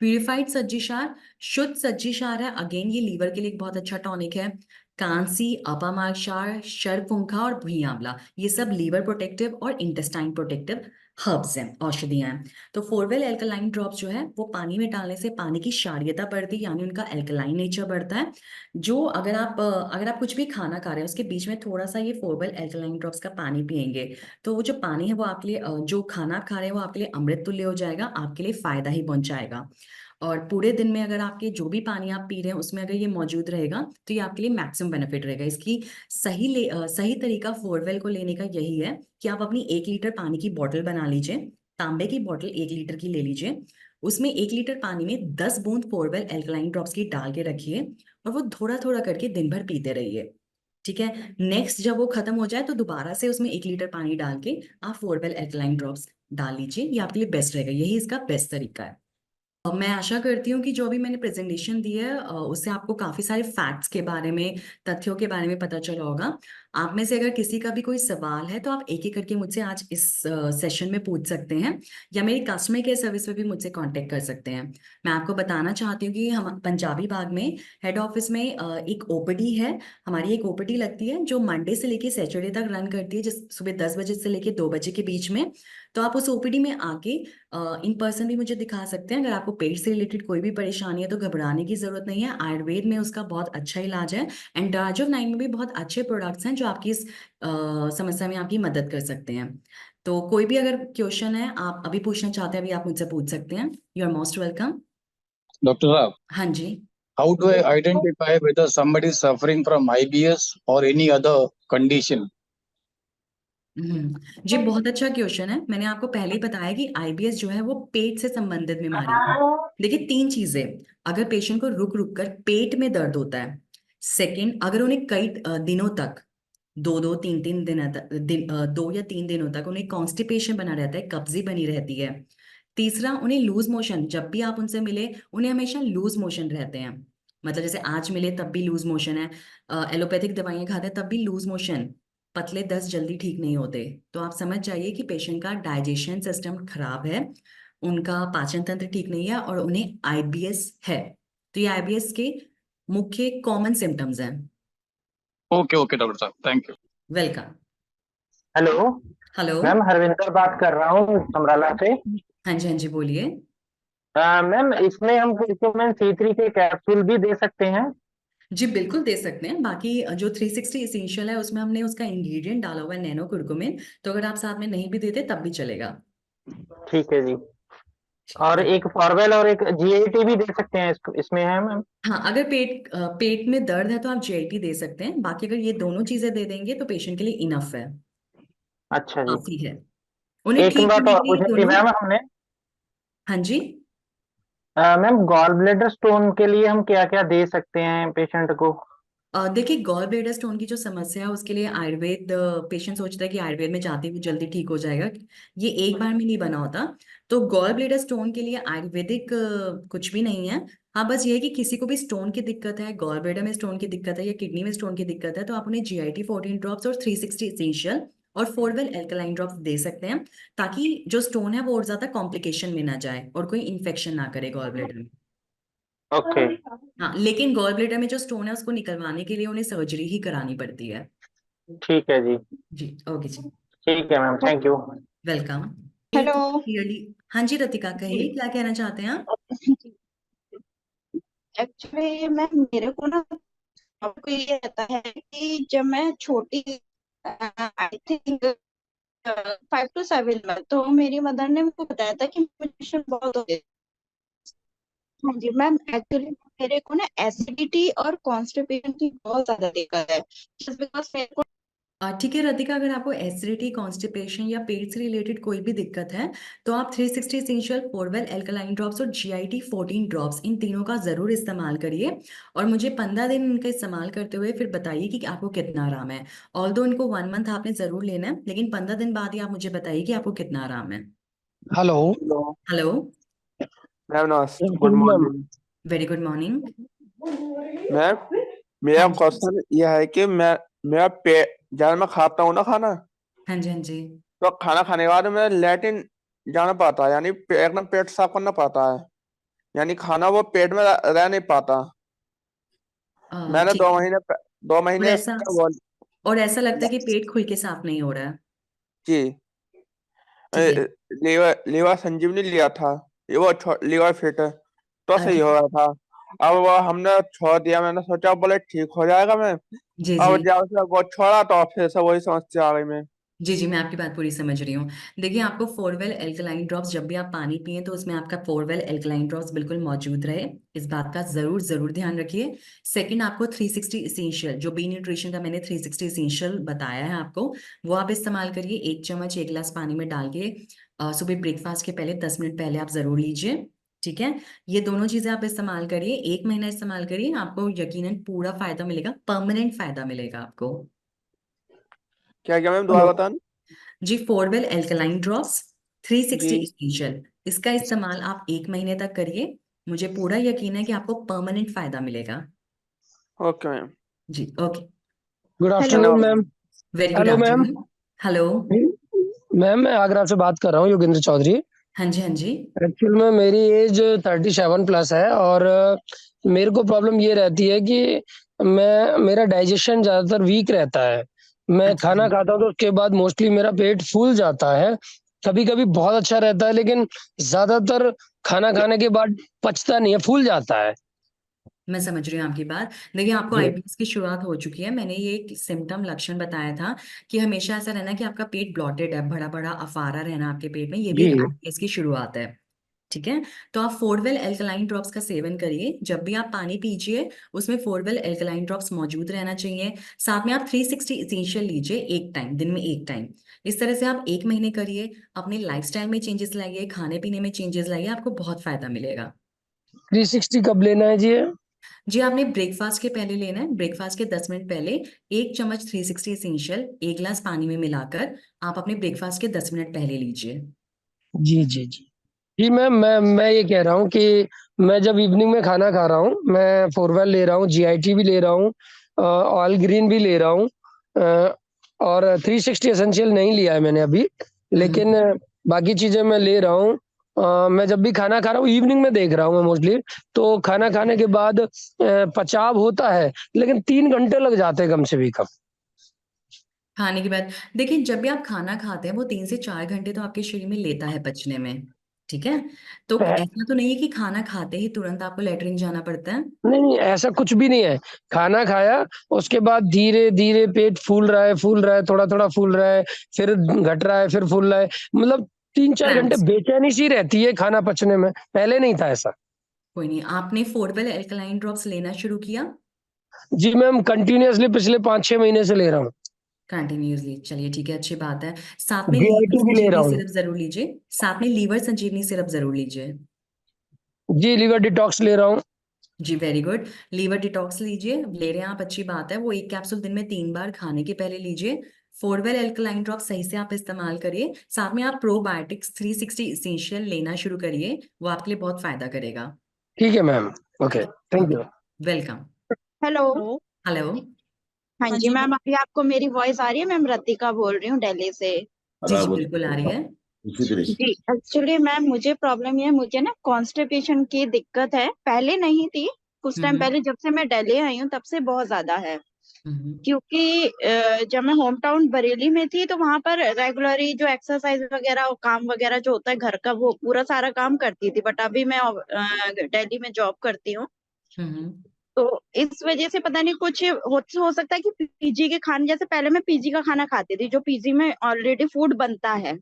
प्यूरिफाइड सज्जी क्षार, शुद्ध सज्जी क्षार है, अगेन ये लीवर के लिए एक बहुत अच्छा टॉनिक है। कांसी, अपामार क्षार, शरपुंखा और भुई आंवला, ये सब लीवर प्रोटेक्टिव और इंटेस्टाइन प्रोटेक्टिव हर्ब्स हैं, औषधियां हैं। तो फोरवेल एल्कलाइन ड्रॉप्स जो है वो पानी में डालने से पानी की क्षारीयता बढ़ती है, यानी उनका एल्कलाइन नेचर बढ़ता है। जो अगर आप कुछ भी खाना खा रहे हैं उसके बीच में थोड़ा सा ये फोरवेल एल्कलाइन ड्रॉप्स का पानी पियेंगे तो वो जो पानी है वो आपके लिए जो खाना आप खा रहे हैं वो आपके लिए अमृत तुल्य हो जाएगा, आपके लिए फायदा ही पहुंचाएगा। और पूरे दिन में अगर आपके जो भी पानी आप पी रहे हैं उसमें अगर ये मौजूद रहेगा तो ये आपके लिए मैक्सिमम बेनिफिट रहेगा। इसकी सही तरीका फोरवेल को लेने का यही है कि आप अपनी 1 लीटर पानी की बोतल बना लीजिए। तांबे की बोतल 1 लीटर की ले लीजिए। उसमें 1 लीटर पानी में 10 बूंद फोरवेल एल्कलाइन ड्रॉप्स की डाल के रखिए और वो थोड़ा थोड़ा करके दिन भर पीते रहिए। ठीक है, नेक्स्ट जब वो खत्म हो जाए तो दोबारा से उसमें 1 लीटर पानी डाल के आप फोरवेल एल्कलाइन ड्रॉप्स डाल लीजिए। ये आपके लिए बेस्ट रहेगा, यही इसका बेस्ट तरीका है। मैं आशा करती हूँ कि जो भी मैंने प्रेजेंटेशन दी है उससे आपको काफी सारे फैक्ट्स के बारे में, तथ्यों के बारे में पता चला होगा। आप में से अगर किसी का भी कोई सवाल है तो आप एक एक करके मुझसे आज इस सेशन में पूछ सकते हैं, या मेरी कस्टमर केयर सर्विस पे भी मुझसे कांटेक्ट कर सकते हैं। मैं आपको बताना चाहती हूँ कि हम पंजाबी बाग में हेड ऑफिस में एक ओपीडी है। हमारी एक ओपीडी लगती है जो मंडे से लेके सैटरडे तक रन करती है, जिस सुबह 10 बजे से लेके 2 बजे के बीच में। तो आप उस ओपीडी में आके इन पर्सन भी मुझे दिखा सकते हैं। अगर आपको पेट से रिलेटेड कोई भी परेशानी है तो घबराने की जरूरत नहीं है, आयुर्वेद में उसका बहुत अच्छा इलाज है। एंड डार्जो 9 में भी बहुत अच्छे प्रोडक्ट्स हैं जो आपकी इस समस्या में आपकी मदद कर सकते हैं। तो कोई भी अगर क्वेश्चन है आप अभी पूछना चाहते हैं, अभी आप मुझसे पूछ सकते हैं। You are most welcome. Dr. Rao, हाँ जी। how do I identify whether somebody is suffering from IBS or any other condition? जी बहुत अच्छा क्वेश्चन है। मैंने आपको पहले ही बताया कि आईबीएस जो है वो पेट से संबंधित बीमारी है। देखिए 3 चीजें, अगर पेशेंट को रुक रुक कर पेट में दर्द होता है, सेकंड अगर उन्हें कई दिनों तक दो या तीन दिनों तक उन्हें कॉन्स्टिपेशन बना रहता है, कब्जी बनी रहती है। तीसरा, उन्हें लूज मोशन, जब भी आप उनसे मिले उन्हें हमेशा लूज मोशन रहते हैं। मतलब जैसे आज मिले तब भी लूज मोशन है, एलोपैथिक दवाइयां खाते हैं तब भी लूज मोशन। पतले दस्त जल्दी ठीक नहीं होते। तो आप समझ जाइए कि पेशेंट का डाइजेशन सिस्टम खराब है, उनका पाचन तंत्र ठीक नहीं है और उन्हें आईबीएस है। तो ये आईबीएस के मुख्य कॉमन सिम्टम्स हैं। ओके ओके डॉक्टर साहब, thank you. Welcome. Hello hello. Ma'am, Harvinder बात कर रहा हूँ समराला से। हाँ जी, हाँ जी, बोलिए। मैम, इसमें हम कुर्कुमिन C3 के कैप्सूल भी दे सकते हैं? जी बिल्कुल दे सकते हैं। बाकी जो 360 इसेंशियल है उसमें हमने उसका इंग्रेडिएंट डाला हुआ है नैनो कुरकुमिन, तो अगर आप साथ में नहीं भी देते तब भी चलेगा। ठीक है जी। और तो एक फॉरवेल और एक GIT भी दे सकते हैं इसमें है मैम? हाँ, अगर पेट में दर्द है तो आप जेआईटी दे सकते हैं। बाकी अगर ये दोनों चीजें दे देंगे तो पेशेंट के लिए इनफ है, अच्छा जी। काफी है उन्हें एक ठीक बात करने और के लिए पूछनी थी दोनों। मैम हमने। हाँ जी। मैम, गॉल ब्लेडर स्टोन के लिए हम क्या क्या दे सकते हैं पेशेंट को? देखिए, गॉल ब्लैडर स्टोन की जो समस्या है उसके लिए आयुर्वेद, पेशेंट सोचता है कि आयुर्वेद में जाते ही जल्दी ठीक हो जाएगा। ये एक बार में नहीं बना होता। तो गॉल ब्लैडर स्टोन के लिए आयुर्वेदिक कुछ भी नहीं है। हाँ, बस ये है कि किसी को भी स्टोन की दिक्कत है, गॉल ब्लैडर में स्टोन की दिक्कत है या किडनी में स्टोन की दिक्कत है, तो आप उन्हें GIT 14 ड्रॉप्स और 360 इसेंशियल और फोरवेल एल्कलाइन ड्रॉप्स दे सकते हैं, ताकि जो स्टोन है वो और ज्यादा कॉम्प्लिकेशन में ना जाए और कोई इन्फेक्शन ना करे गॉल ब्लैडर में। ओके। हाँ, लेकिन गॉल ब्लैडर में जो स्टोन है उसको निकलवाने के लिए उन्हें सर्जरी ही करानी पड़ती है। ठीक है जी। जी, ओके जी। ठीक है मैम, थैंक यू। वेलकम। ये हेलो। तो क्लियरली। हाँ जी रतिका, कहिए क्या कहना चाहते हैं आप। एक्चुअली मैम, मेरे को ना आपको ये रहता है कि जब मैं छोटी, आई थिंक 5 to 7 में, तो मेरी मदर ने मुझे बताया था कि मुझे बहुत हो गया। हाँ जी मैम, एक्चुअली मेरे को ना एसिडिटी और कॉन्स्टिपेशन की बहुत ज्यादा दिक्कत है, जस्ट बिकॉज मेरे को। ठीक है रतिका, अगर आपको एसिडिटी, कॉन्स्टिपेशन या पेट से रिलेटेड कोई भी दिक्कत है तो आप 360 इसेंशियल, फोरवेल एल्कलाइन ड्रॉप्स और GIT 14 ड्रॉप्स, इन तीनों का जरूर इस्तेमाल करिए। और मुझे 15 दिन इनका इस्तेमाल करते हुए फिर बताइए कि आपको कितना आराम है। ऑल्दो इनको 1 मंथ आपने जरूर लेना है, लेकिन 15 दिन बाद ही आप मुझे बताइए कि आपको कितना आराम है। Hello hello hello. मैम, नमस्ते, good ma'am. Morning very good morning. Ma'am. मेरा हाँ जी, क्वेश्चन यह है कि मेरा पेट, जब मैं खाता हूँ ना खाना, हाँ जी, हाँ जी। तो खाना खाने के बाद मैं लैट्रिन जाना पाता है, यानी एकदम पेट साफ करना पाता है, यानी खाना वो पेट में रह नहीं पाता। मैंने ठीक दो है। महीने दो और महीने ऐसा इसका वो और ऐसा लगता है कि पेट खुल के साफ नहीं हो रहा है। जी, ठीक है। लीवर लीवर संजीवनी लिया था, ये वो लीवर फिट तो सही ठीक हो है। रहा था। अब वो हमने छोड़ दिया, मैंने सोचा बोले ठीक हो जाएगा मैं। जी जी। अब जब से वो छोड़ा तो फिर से वही समस्या आ गई मैं। जी जी, मैं आपकी बात पूरी समझ रही हूँ। देखिए, आपको फोरवेल एल्कलाइन ड्रॉप्स, जब भी आप पानी पिए तो उसमें आपका फोरवेल एल्कलाइन ड्रॉप्स बिल्कुल मौजूद रहे, इस बात का जरूर जरूर ध्यान रखिए। सेकंड, आपको 360 इसेंशियल, जो बी न्यूट्रिशन का मैंने 360 इसेंशियल बताया है आपको, वो आप इस्तेमाल करिए। 1 चम्मच 1 गिलास पानी में डाल के सुबह ब्रेकफास्ट के पहले 10 मिनट पहले आप जरूर लीजिए। ठीक है। ये दोनों चीजें आप इस्तेमाल करिए, 1 महीना इस्तेमाल करिए, आपको यकीनन पूरा फायदा मिलेगा, परमानेंट फायदा मिलेगा आपको। क्या क्या मैम, हेलो। दोबारा बताना। जी, फोरवेल एल्कलाइन ड्रॉप्स, 360 जी, इसेंशियल, इसका इस्तेमाल आप 1 महीने तक करिए। मुझे पूरा यकीन है कि आपको परमानेंट फायदा मिलेगा। ओके मैम, जी, ओके। Good hello. आफ्टरनून धन्यवाद ma'am. Ma'am. Very good hello ma'am. Afternoon. Hello. Ma'am, मैं आगरा से बात कर रहा हूँ, योगेंद्र चौधरी। हाँ जी, हाँ जी। एक्चुअल में मेरी एज 37+ है और मेरे को प्रॉब्लम ये रहती है कि मेरा डाइजेशन ज्यादातर वीक रहता है। मैं अच्छा खाना जी। खाता हूँ तो उसके बाद मोस्टली मेरा पेट फूल जाता है। कभी कभी बहुत अच्छा रहता है, लेकिन ज्यादातर खाना खाने के बाद पचता नहीं है, फूल जाता है। मैं समझ रही हूँ आपकी बात। देखिए, आपको जी आईबीएस की शुरुआत हो चुकी है। मैंने ये एक सिम्टम लक्षण बताया था कि हमेशा ऐसा रहना कि आपका पेट ब्लॉटेड है, बड़ा बड़ा अफारा रहना आपके पेट में, ये भी जी। एक आईबीएस की शुरुआत है। ठीक है। तो आप फोरवेल एल्कलाइन ड्रॉप्स का सेवन करिए, जब भी आप पानी पीजिए उसमें फोरवेल एल्कलाइन ड्रॉप्स मौजूद रहना चाहिए। साथ में आप 360 इसेंशियल लीजिए, एक टाइम, दिन में एक टाइम। इस तरह से आप 1 महीने करिए, अपने लाइफस्टाइल में चेंजेस लाइए, खाने पीने में चेंजेस लाइए, आपको बहुत फायदा मिलेगा। 360 कब लेना है जी? जी आपने ब्रेकफास्ट के पहले लेना है, ब्रेकफास्ट के 10 मिनट पहले 1 चम्मच 360 एसेंशियल 1 गिलास पानी में मिलाकर आप अपने ब्रेकफास्ट के 10 मिनट पहले लीजिए। जी जी जी जी मैम, मैं ये कह रहा हूँ कि मैं जब इवनिंग में खाना खा रहा हूँ, मैं फोरवेल ले रहा हूँ, जीआईटी भी ले रहा हूँ, ऑयल ग्रीन भी ले रहा हूँ, और 360 एसेंशियल नहीं लिया है मैंने अभी, लेकिन बाकी चीजें मैं ले रहा हूँ। मैं जब भी खाना खा रहा हूँ इवनिंग में देख रहा हूँ मैं मोस्टली, तो खाना खाने के बाद पचाव होता है, लेकिन 3 घंटे लग जाते हैं कम से भी कम। खाने के बाद देखिए, जब भी आप खाना खाते हैं वो 3 से 4 घंटे तो आपके शरीर में लेता है पचने में, ठीक है। तो ऐसा तो नहीं है कि खाना खाते ही तुरंत आपको लेटरिन जाना पड़ता है। नहीं नहीं, ऐसा कुछ भी नहीं है। खाना खाया, उसके बाद धीरे धीरे पेट फूल रहा है, थोड़ा थोड़ा फूल रहा है, फिर घट रहा है, फिर फूल रहा है, मतलब 3-4 घंटे क्रैम्प्स। बेचैनी सी रहती है खाना पचने में। पहले नहीं था ऐसा। कोई नहीं, आपने फोरवेल एल्कलाइन ड्रॉप्स लेना शुरू किया? जी मैम, कंटिन्यूअसली पिछले 5-6 महीने से ले रहा हूँ। कंटिन्यूसली, चलिए ठीक है, अच्छी बात है। साथ में लीवर जीआईटी भी ले रहा संजीवनी हूँ। सिरप जरूर लीजिए, साथ में लीवर संजीवनी सिरप जरूर लीजिए। जी, लीवर डिटॉक्स ले रहा हूँ। जी वेरी गुड। लीवर डिटॉक्स लीजिए, ले रहे हैं आप, अच्छी बात है। वो 1 कैप्सूल दिन में 3 बार खाने के पहले लीजिए। फोरवेल एल्कलाइन ड्रॉप सही से आप इस्तेमाल करिए, साथ में आप प्रोबायोटिक्स 360 इसेंशियल लेना शुरू करिए, वो आपके लिए बहुत फायदा करेगा। ठीक है ma'am, okay, thank okay, you. Welcome. Hello. Hello. Hello. हाँ हाँ जी जी मैम, अभी आपको मेरी वॉइस आ रही है? मैम रतिका बोल रही हूँ दिल्ली से। जी जी बिल्कुल आ रही है। जी एक्चुअली मैम मुझे प्रॉब्लम ये है, मुझे ना कॉन्स्टिपेशन की दिक्कत है, पहले नहीं थी, कुछ टाइम हम्म पहले जब से मैं दिल्ली आई हूँ तब से बहुत ज्यादा है। हम्म क्योंकि जब मैं होम टाउन बरेली में थी तो वहां पर रेगुलरली जो एक्सरसाइज वगैरह और काम वगैरह जो होता है घर का वो पूरा सारा काम करती थी, बट अभी मैं दिल्ली में जॉब करती हूँ। हम्म तो इस वजह से पता नहीं कुछ हो सकता है कि पीजी के खाने, जैसे पहले मैं पीजी का खाना खाती थी, जो पीजी में ऑलरेडी फूड बनता है,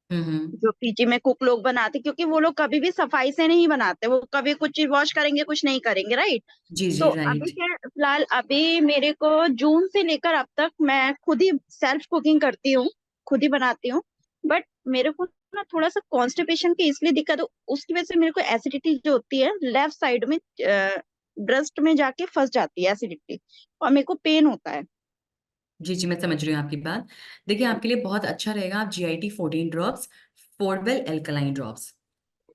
हम्म। जो पीजी में कुक लोग बनाते, क्योंकि वो लोग कभी भी सफाई से नहीं बनाते, वो कभी कुछ चीज वॉश करेंगे कुछ नहीं करेंगे, राइट। जी तो जी अभी राइट। क्या फिलहाल अभी मेरे को जून से लेकर अब तक मैं खुद ही सेल्फ कुकिंग करती हूँ, खुद ही बनाती हूँ। बट मेरे को ना थोड़ा सा कॉन्स्टिपेशन की इसलिए दिक्कत उसकी वजह से मेरे को एसिडिटी जो होती है लेफ्ट साइड में ब्रेस्ट में जाके फंस जाती है एसिडिटी, और मेरे को पेन होता है। जी जी मैं समझ रही हूँ आपकी बात। देखिए, आपके लिए बहुत अच्छा रहेगा, आप GIT 14 ड्रॉप्स फोरवेल alkaline drops,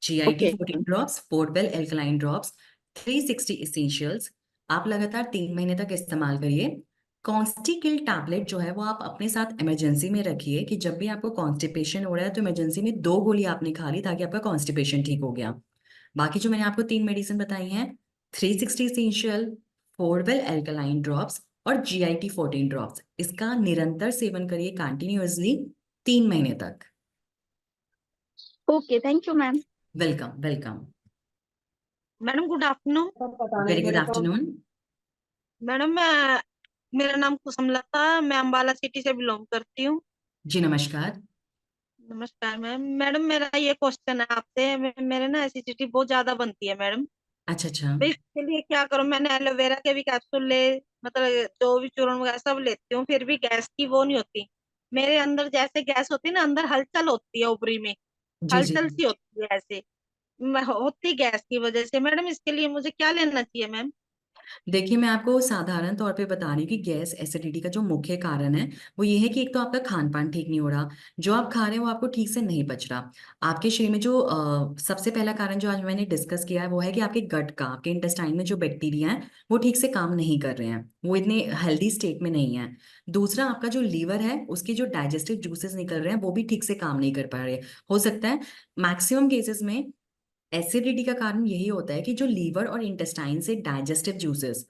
GIT okay. 14 drops फोरवेल एल्कलाइन ड्रॉप्स 360 इसेंशियल्स आप लगातार 3 महीने तक इस्तेमाल करिए। कॉन्स्टिकिल टैबलेट जो है वो आप अपने साथ इमरजेंसी में रखिए, कि जब भी आपको कॉन्स्टिपेशन हो रहा है तो इमरजेंसी में 2 गोली आपने खा ली ताकि आपका कॉन्स्टिपेशन ठीक हो गया। बाकी जो मैंने आपको 3 मेडिसिन बताई हैं, 360 इसेंशियल, फोरवेल एल्कलाइन ड्रॉप्स और GIT 14 ड्रॉप्स, इसका निरंतर सेवन करिए कंटिन्यूअसली 3 महीने तक। Okay, thank you ma'am. Welcome welcome. Madam good afternoon. Very good afternoon. Madam मेरा नाम कुसुमलता, मैं अम्बाला सिटी से बिलोंग करती हूँ। जी नमस्कार। नमस्कार मैम। मैडम मेरा ये क्वेश्चन है आपसे, मेरे ना एसिडिटी बहुत ज्यादा बनती है मैडम। अच्छा अच्छा। तो इसके लिए क्या करूँ? मैंने एलोवेरा के भी कैप्सूल ले, मतलब जो भी चूर्ण वगैरह सब लेती हूँ, फिर भी गैस की वो नहीं होती। मेरे अंदर जैसे गैस होती है ना, अंदर हलचल होती है ऊपरी में, जी जी। हलचल सी होती है ऐसे, होती गैस की वजह से। मैडम इसके लिए मुझे क्या लेना चाहिए मैम? देखिए, मैं आपको साधारण तौर पे बता रही हूँ कि गैस एसिडिटी का जो मुख्य कारण है वो ये है कि एक तो आपका खान पान ठीक नहीं हो रहा, जो आप खा रहे हैं वो आपको ठीक से नहीं पच रहा। आपके शरीर में जो सबसे पहला कारण जो आज मैंने डिस्कस किया है वो है कि आपके गट का, आपके इंटेस्टाइन में जो बैक्टीरिया हैं वो ठीक से काम नहीं कर रहे हैं, वो इतने हेल्दी स्टेट में नहीं है। दूसरा, आपका जो लीवर है उसके जो डाइजेस्टिव जूसेस निकल रहे हैं वो भी ठीक से काम नहीं कर पा रहे। हो सकता है मैक्सिमम केसेस में एसिडिटी का कारण यही होता है कि जो लीवर और इंटेस्टाइन से डाइजेस्टिव जूसेस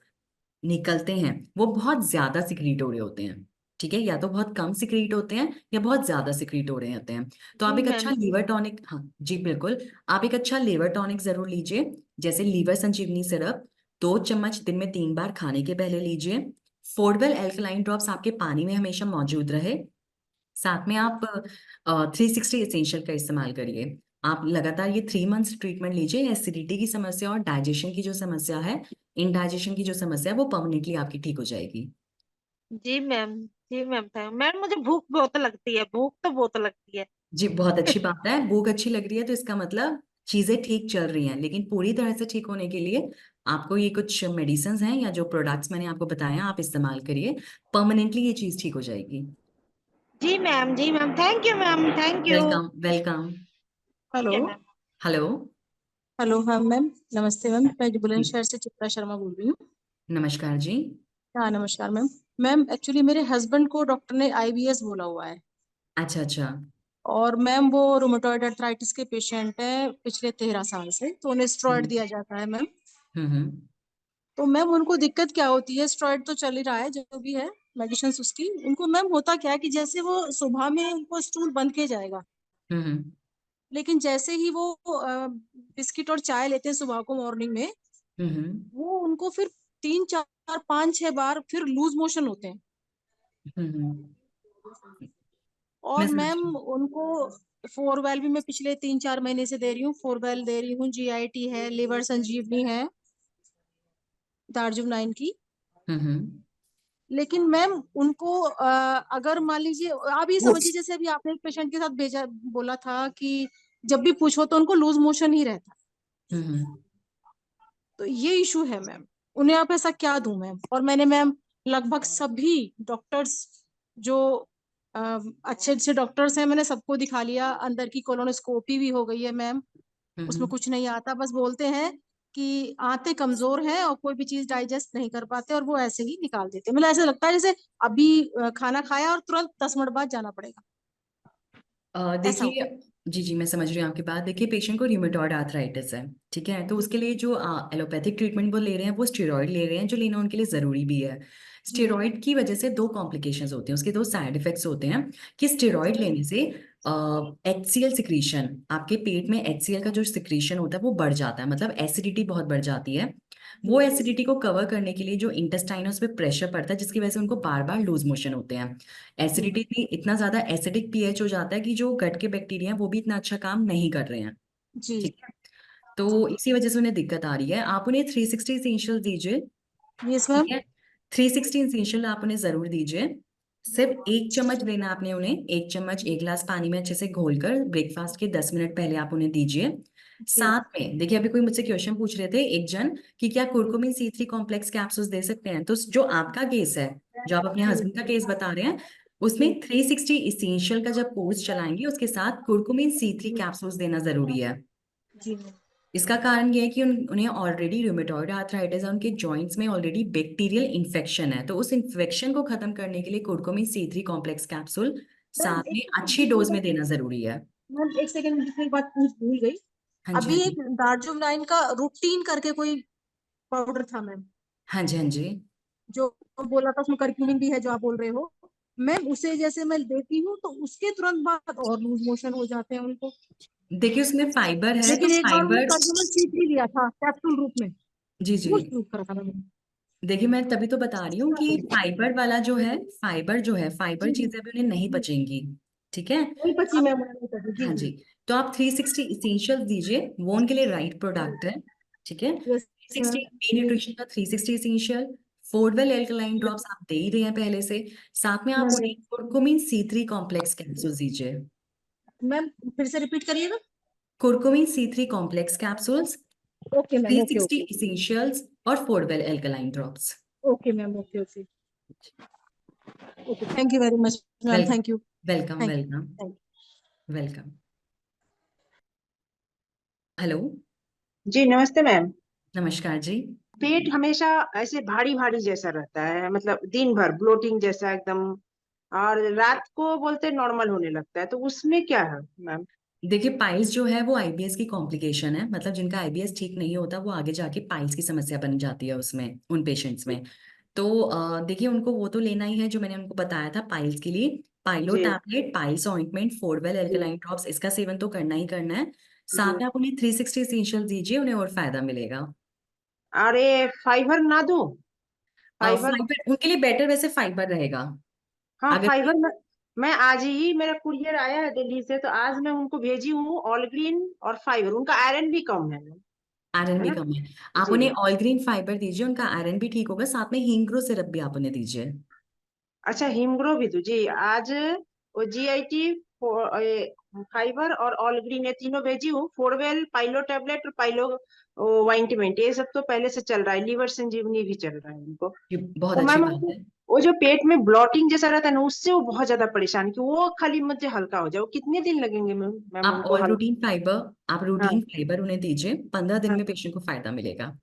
निकलते हैं वो बहुत ज्यादा सिक्रीट हो रहे होते हैं, ठीक है, या तो बहुत कम सिक्रीट होते हैं या बहुत ज्यादा सिक्रीट हो रहे होते हैं। तो जी आप एक अच्छा मैम। लीवर टॉनिक, हाँ जी बिल्कुल, आप एक अच्छा लीवर टॉनिक जरूर लीजिए, जैसे लीवर संजीवनी सिरप 2 चम्मच दिन में 3 बार खाने के पहले लीजिए। फोरवेल एल्कलाइन ड्रॉप्स आपके पानी में हमेशा मौजूद रहे, साथ में आप 360 एसेंशियल का इस्तेमाल करिए। आप लगातार ये 3 मंथ्स ट्रीटमेंट लीजिए। एसिडिटी की समस्या और डाइजेशन की जो समस्या है, इनडाइजेशन की जो समस्या है वो परमानेंटली आपकी ठीक हो जाएगी। जी मैम। जी मैम, थैंक मैम। मुझे भूख बहुत लगती है, भूख तो बहुत लगती है। जी बहुत अच्छी बात है, भूख अच्छी लग रही है तो इसका मतलब चीजें ठीक चल रही हैं, लेकिन पूरी तरह से ठीक होने के लिए आपको ये कुछ मेडिसिन हैं या जो प्रोडक्ट्स मैंने आपको बताया आप इस्तेमाल करिए, परमानेंटली ये चीज ठीक हो जाएगी। जी मैम, जी ma'am, thank you ma'am, thank you. Welcome welcome. Hello. Ma'am. Hello. Hello हाँ मैम, नमस्ते मैम, मैं बुलंदशहर से चित्रा शर्मा बोल रही हूँ। नमस्कार जी। हाँ नमस्कार मैम। मैम एक्चुअली मेरे हस्बैंड को डॉक्टर ने आईबीएस बोला हुआ है, अच्छा अच्छा। और मैम वो रुमेटॉइड अर्थराइटिस के पेशेंट है पिछले 13 साल से, तो उन्हें स्टेरॉइड हम्म दिया जाता है मैम। हम्म। तो मैम उनको दिक्कत क्या होती है, स्टेरॉइड तो चल ही रहा है जो भी है मेडिसिन उसकी, उनको मैम होता क्या है कि जैसे वो सुबह में उनको स्टूल बंद के जाएगा, हम्म लेकिन जैसे ही वो बिस्किट और चाय लेते हैं सुबह को मॉर्निंग में, हम्म वो उनको फिर 3 4 5 6 बार फिर लूज मोशन होते हैं। हम्म। मैं और समझ मैम रही हूँ। उनको फोरवेल भी मैं पिछले 3 4 महीने से दे रही हूँ, फोरवेल दे रही हूँ, जीआईटी है, लिवर संजीवनी है, दार्जुम 9 की। हम्म। लेकिन मैम उनको अगर मान लीजिए आप ये समझिए, जैसे अभी आपने एक पेशेंट के साथ भेजा बोला था कि जब भी पूछो तो उनको लूज मोशन ही रहता है, हम्म। तो ये इशू है मैम। उन्हें आप ऐसा क्या दूं मैम? और मैंने मैम लगभग सभी डॉक्टर्स जो अच्छे अच्छे डॉक्टर्स हैं मैंने सबको दिखा लिया, अंदर की कोलोनोस्कोपी भी हो गई है मैम, उसमें हम्म। कुछ नहीं आता, बस बोलते हैं कि आंतें कमजोर हैं और कोई भी चीज डाइजेस्ट नहीं कर पाते, और वो ऐसे ही निकाल देते हैं। मतलब ऐसा लगता है जैसे अभी खाना खाया और तुरंत 10 मिनट बाद जाना पड़ेगा, ऐसा हो। देखिए, जी जी मैं समझ रही हूँ आपकी बात। देखिए, पेशेंट को रूमेटॉइड आर्थराइटिस है, ठीक है, तो उसके लिए जो एलोपैथिक ट्रीटमेंट वो ले रहे हैं वो स्टेरॉइड ले रहे हैं, जो लेना उनके लिए ज़रूरी भी है। जी स्टेरॉइड की वजह से दो कॉम्प्लिकेशंस होते हैं, उसके दो साइड इफेक्ट्स होते हैं कि स्टेरॉइड लेने से HCl सिक्रीशन, आपके पेट में HCl का जो सिक्रीशन होता है वो बढ़ जाता है, मतलब एसिडिटी बहुत बढ़ जाती है। वो जी एसिडिटी को कवर करने के लिए जो इंटेस्टाइन है उस पर प्रेशर पड़ता है, जिसकी वजह से उनको बार बार लूज मोशन होते हैं। जी एसिडिटी भी इतना ज्यादा एसिडिक पीएच हो जाता है कि जो गट के बैक्टीरिया हैं वो भी इतना अच्छा काम नहीं कर रहे हैं, जी। ठीक है। तो इसी वजह से उन्हें दिक्कत आ रही है। आप उन्हें 360 इसेंशियल दीजिए, यस ठीक मैम। है। 360 इसेंशियल आप उन्हें जरूर दीजिए। सिर्फ 1 चम्मच देना आपने उन्हें, 1 चम्मच 1 गिलास पानी में अच्छे से घोलकर ब्रेकफास्ट के 10 मिनट पहले आप उन्हें दीजिए। जी साथ में देखिए, अभी कोई मुझसे क्वेश्चन पूछ रहे थे एक जन कि क्या कुरकुमिन C3 कॉम्प्लेक्स कैप्सूल्स दे सकते हैं, तो जो आपका केस है, जो आप अपने हस्बैंड का केस बता रहे हैं, उसमें 360 इसेंशियल का जब कोर्स चलाएंगे उसके साथ कुरकुमिन C3 कैप्सूल्स देना जरूरी है। जी इसका कारण ये है कि उन्हें ऑलरेडी रूमेटॉइड आर्थराइटिस है, उनके जॉइंट्स में ऑलरेडी बैक्टीरियल इन्फेक्शन है, तो उस इन्फेक्शन को खत्म करने के लिए curcumin C3 complex capsule ma'am साथ एक में सेकंड अच्छी दूसरी डोज में बात, देना जरूरी है। मैम एक सेकंड दूसरी बात पूछ भूल गई। हाँ जी हाँ अभी जी। एक दार्जुम 9 का रूटीन करके कोई पाउडर था मैम, हाँ जी हाँ जी। जो बोला था उसमें करक्यूमिन भी है जो आप बोल रहे हो, मैम उसे जैसे मैं देती हूँ तो उसके तुरंत बाद और लूज मोशन हो जाते हैं उनको। देखिए, उसमें फाइबर है तो लेकिन एक बार उन्हें फाइबर, करक्यूमिन C3 लिया था कैप्सूल रूप में, जी जी, वो यूज करा था मैंने। देखिए मैं तभी तो बता रही हूँ कि फाइबर वाला जो है, फाइबर जो है, फाइबर जी चीजें भी उन्हें नहीं जी, पचेंगी, ठीक है। वही पची आप, मैम उन्होंने करी। जी हाँ जी। जी, तो आप 360 इसेंशियल दीजिए, वो उनके लिए राइट प्रोडक्ट है, ठीक है। Yes 360 ma'am. बी न्यूट्रिशन का 360 इसेंशियल, फोरवेल एल्कलाइन ड्रॉप्स आप दे ही रहे हैं पहले से, साथ में आप उन्हें कुरकुमिन C3 कॉम्प्लेक्स कैप्सूल दीजिए। मैम फिर से रिपीट करिएगा। Curcumin C3 complex capsules, okay ma'am, okay 360 okay essentials और फोरवेल alkaline drops. Okay ma'am, okay okay okay, thank you very much ma'am, well thank you welcome thank welcome you thank welcome. Hello. जी नमस्ते ma'am. नमस्कार जी। पेट हमेशा ऐसे भारी भारी जैसा रहता है, मतलब दिन भर ब्लोटिंग जैसा एकदम, और रात को बोलते नॉर्मल होने लगता है, तो उसमें क्या है मैम? देखिए, पाइल्स जो है वो आईबीएस की कॉम्प्लिकेशन है, मतलब जिनका आईबीएस ठीक नहीं होता वो आगे जाके पाइल्स की समस्या बन जाती है उसमें, उन पेशेंट्स में। तो देखिए, उनको वो तो लेना ही है जो मैंने उनको बताया था पाइल्स के लिए, पाइलो जी टैबलेट, पाइल्स ऑइंटमेंट, फोरवेल जी एल्कलाइन ड्रॉप्स, इसका सेवन तो करना ही करना है। साथ जी। में आप उन्हें 360 इसेंशियल दीजिए, उन्हें और फायदा मिलेगा। और ये फाइबर ना दो? फाइबर। फाइबर उनके लिए बेटर वैसे फाइबर रहेगा। हाँ अगर फाइबर में, मैं आज ही, मेरा कुरियर आया है दिल्ली से, तो आज मैं उनको भेजी हूँ ऑल ग्रीन और फाइबर, उनका आयरन भी कम है मैम, आयरन है भी ना? कम है, आप जी। उन्हें ऑल ग्रीन फाइबर दीजिए, उनका आयरन भी ठीक होगा, साथ में हींग्रो सिरप भी आप उन्हें दीजिए। अच्छा हिमग्रो भी तो जी आज, वो GIT फाइबर और ऑल ग्रीन, ये तीनों भेजी हूँ। फोरवेल, पाइलो टैबलेट और पाइलो वाइंटमेंट, ये सब तो पहले से चल रहा है। लीवर संजीवनी भी चल रहा है उनको। ये बहुत तो अच्छी मैम बात है। वो जो पेट में ब्लॉटिंग जैसा रहता है ना, उससे वो बहुत ज्यादा परेशान, कि वो खाली मुझे हल्का हो जाए। वो कितने दिन लगेंगे मैम मैम आप उनको ऑल हल्का? रूटीन फाइबर आप हाँ रूटीन फाइबर उन्हें दीजिए, 15 दिन हाँ, में पेशेंट को फायदा मिलेगा।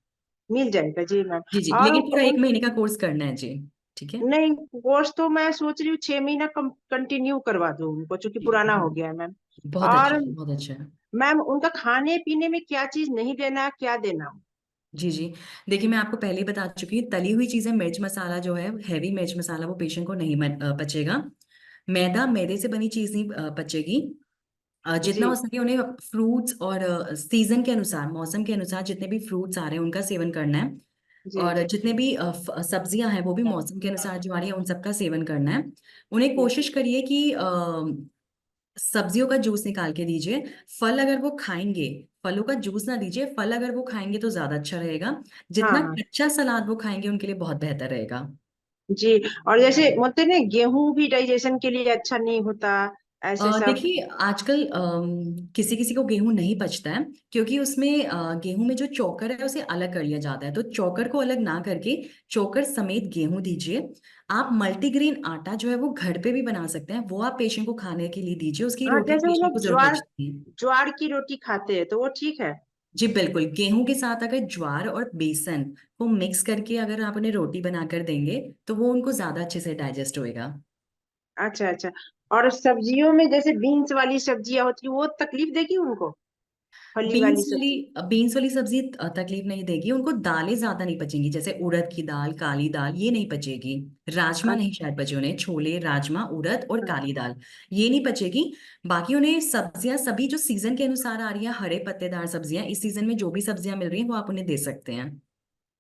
मिल जाएगा जी मैम। जी जी, और लेकिन पूरा 1 महीने का कोर्स करना है जी। ठीक है। नहीं, कोर्स तो मैं सोच रही हूँ 6 महीना कंटिन्यू करवा दूँ उनको, क्योंकि जी, पुराना हो गया है मैम। बहुत अच्छा और है, बहुत अच्छा है। मैम उनका खाने पीने में क्या चीज नहीं देना, क्या देना? जी जी, देखिए मैं आपको पहले ही बता चुकी हूँ, तली हुई चीजें, मिर्च मसाला जो है, हैवी मिर्च मसाला, वो पेशेंट को नहीं पचेगा। मैदा, मैदे से बनी चीज नहीं पचेगी। जितना जी हो सके उन्हें फ्रूट्स और सीजन के अनुसार, मौसम के अनुसार जितने भी फ्रूट्स आ रहे हैं उनका सेवन करना है। जी और जितने भी सब्जियां हैं वो भी मौसम के अनुसार जो आ रही है उन सबका सेवन करना है। उन्हें कोशिश करिए कि सब्जियों का जूस निकाल के दीजिए। फल अगर वो खाएंगे, फलों का जूस ना दीजिए, फल अगर वो खाएंगे तो ज्यादा अच्छा रहेगा। जितना हाँ कच्चा सलाद वो खाएंगे उनके लिए बहुत बेहतर रहेगा। जी। और जैसे बोलते हैं ना, गेहूं भी डाइजेशन के लिए अच्छा नहीं होता, ऐसे सब। देखिए आजकल किसी किसी को गेहूं नहीं पचता है, क्योंकि उसमें गेहूं में जो चोकर है उसे अलग कर लिया जाता है, तो चोकर को अलग ना करके चोकर समेत गेहूं दीजिए। आप मल्टीग्रेन आटा जो है वो घर पे भी बना सकते हैं, वो आप पेशेंट को खाने के लिए दीजिए, उसकी हाँ, रोटी जैसे वो पेशेंट को लोग जरूर ज्वार पचती है। ज्वार की रोटी खाते हैं तो वो ठीक है? जी बिल्कुल, गेहूं के साथ अगर ज्वार और बेसन को मिक्स करके अगर आप उन्हें रोटी बनाकर देंगे तो वो उनको ज्यादा अच्छे से डाइजेस्ट होएगा। अच्छा अच्छा। और सब्जियों में जैसे बीन्स वाली सब्जियां होती है, वो तकलीफ देगी उनको? फली वाली बीन्स वाली सब्जी? बीन्स वाली सब्जी तकलीफ नहीं देगी उनको। दालें ज्यादा नहीं पचेंगी, जैसे उड़द की दाल, काली दाल, ये नहीं पचेगी। राजमा नहीं शायद पचे उन्हें, छोले, राजमा, उड़द और अच्छा। काली दाल, ये नहीं पचेगी। बाकी उन्हें सब्जियां सभी जो सीजन के अनुसार आ रही है, हरे पत्तेदार सब्जियां, इस सीजन में जो भी सब्जियां मिल रही हैं वो आप उन्हें दे सकते हैं।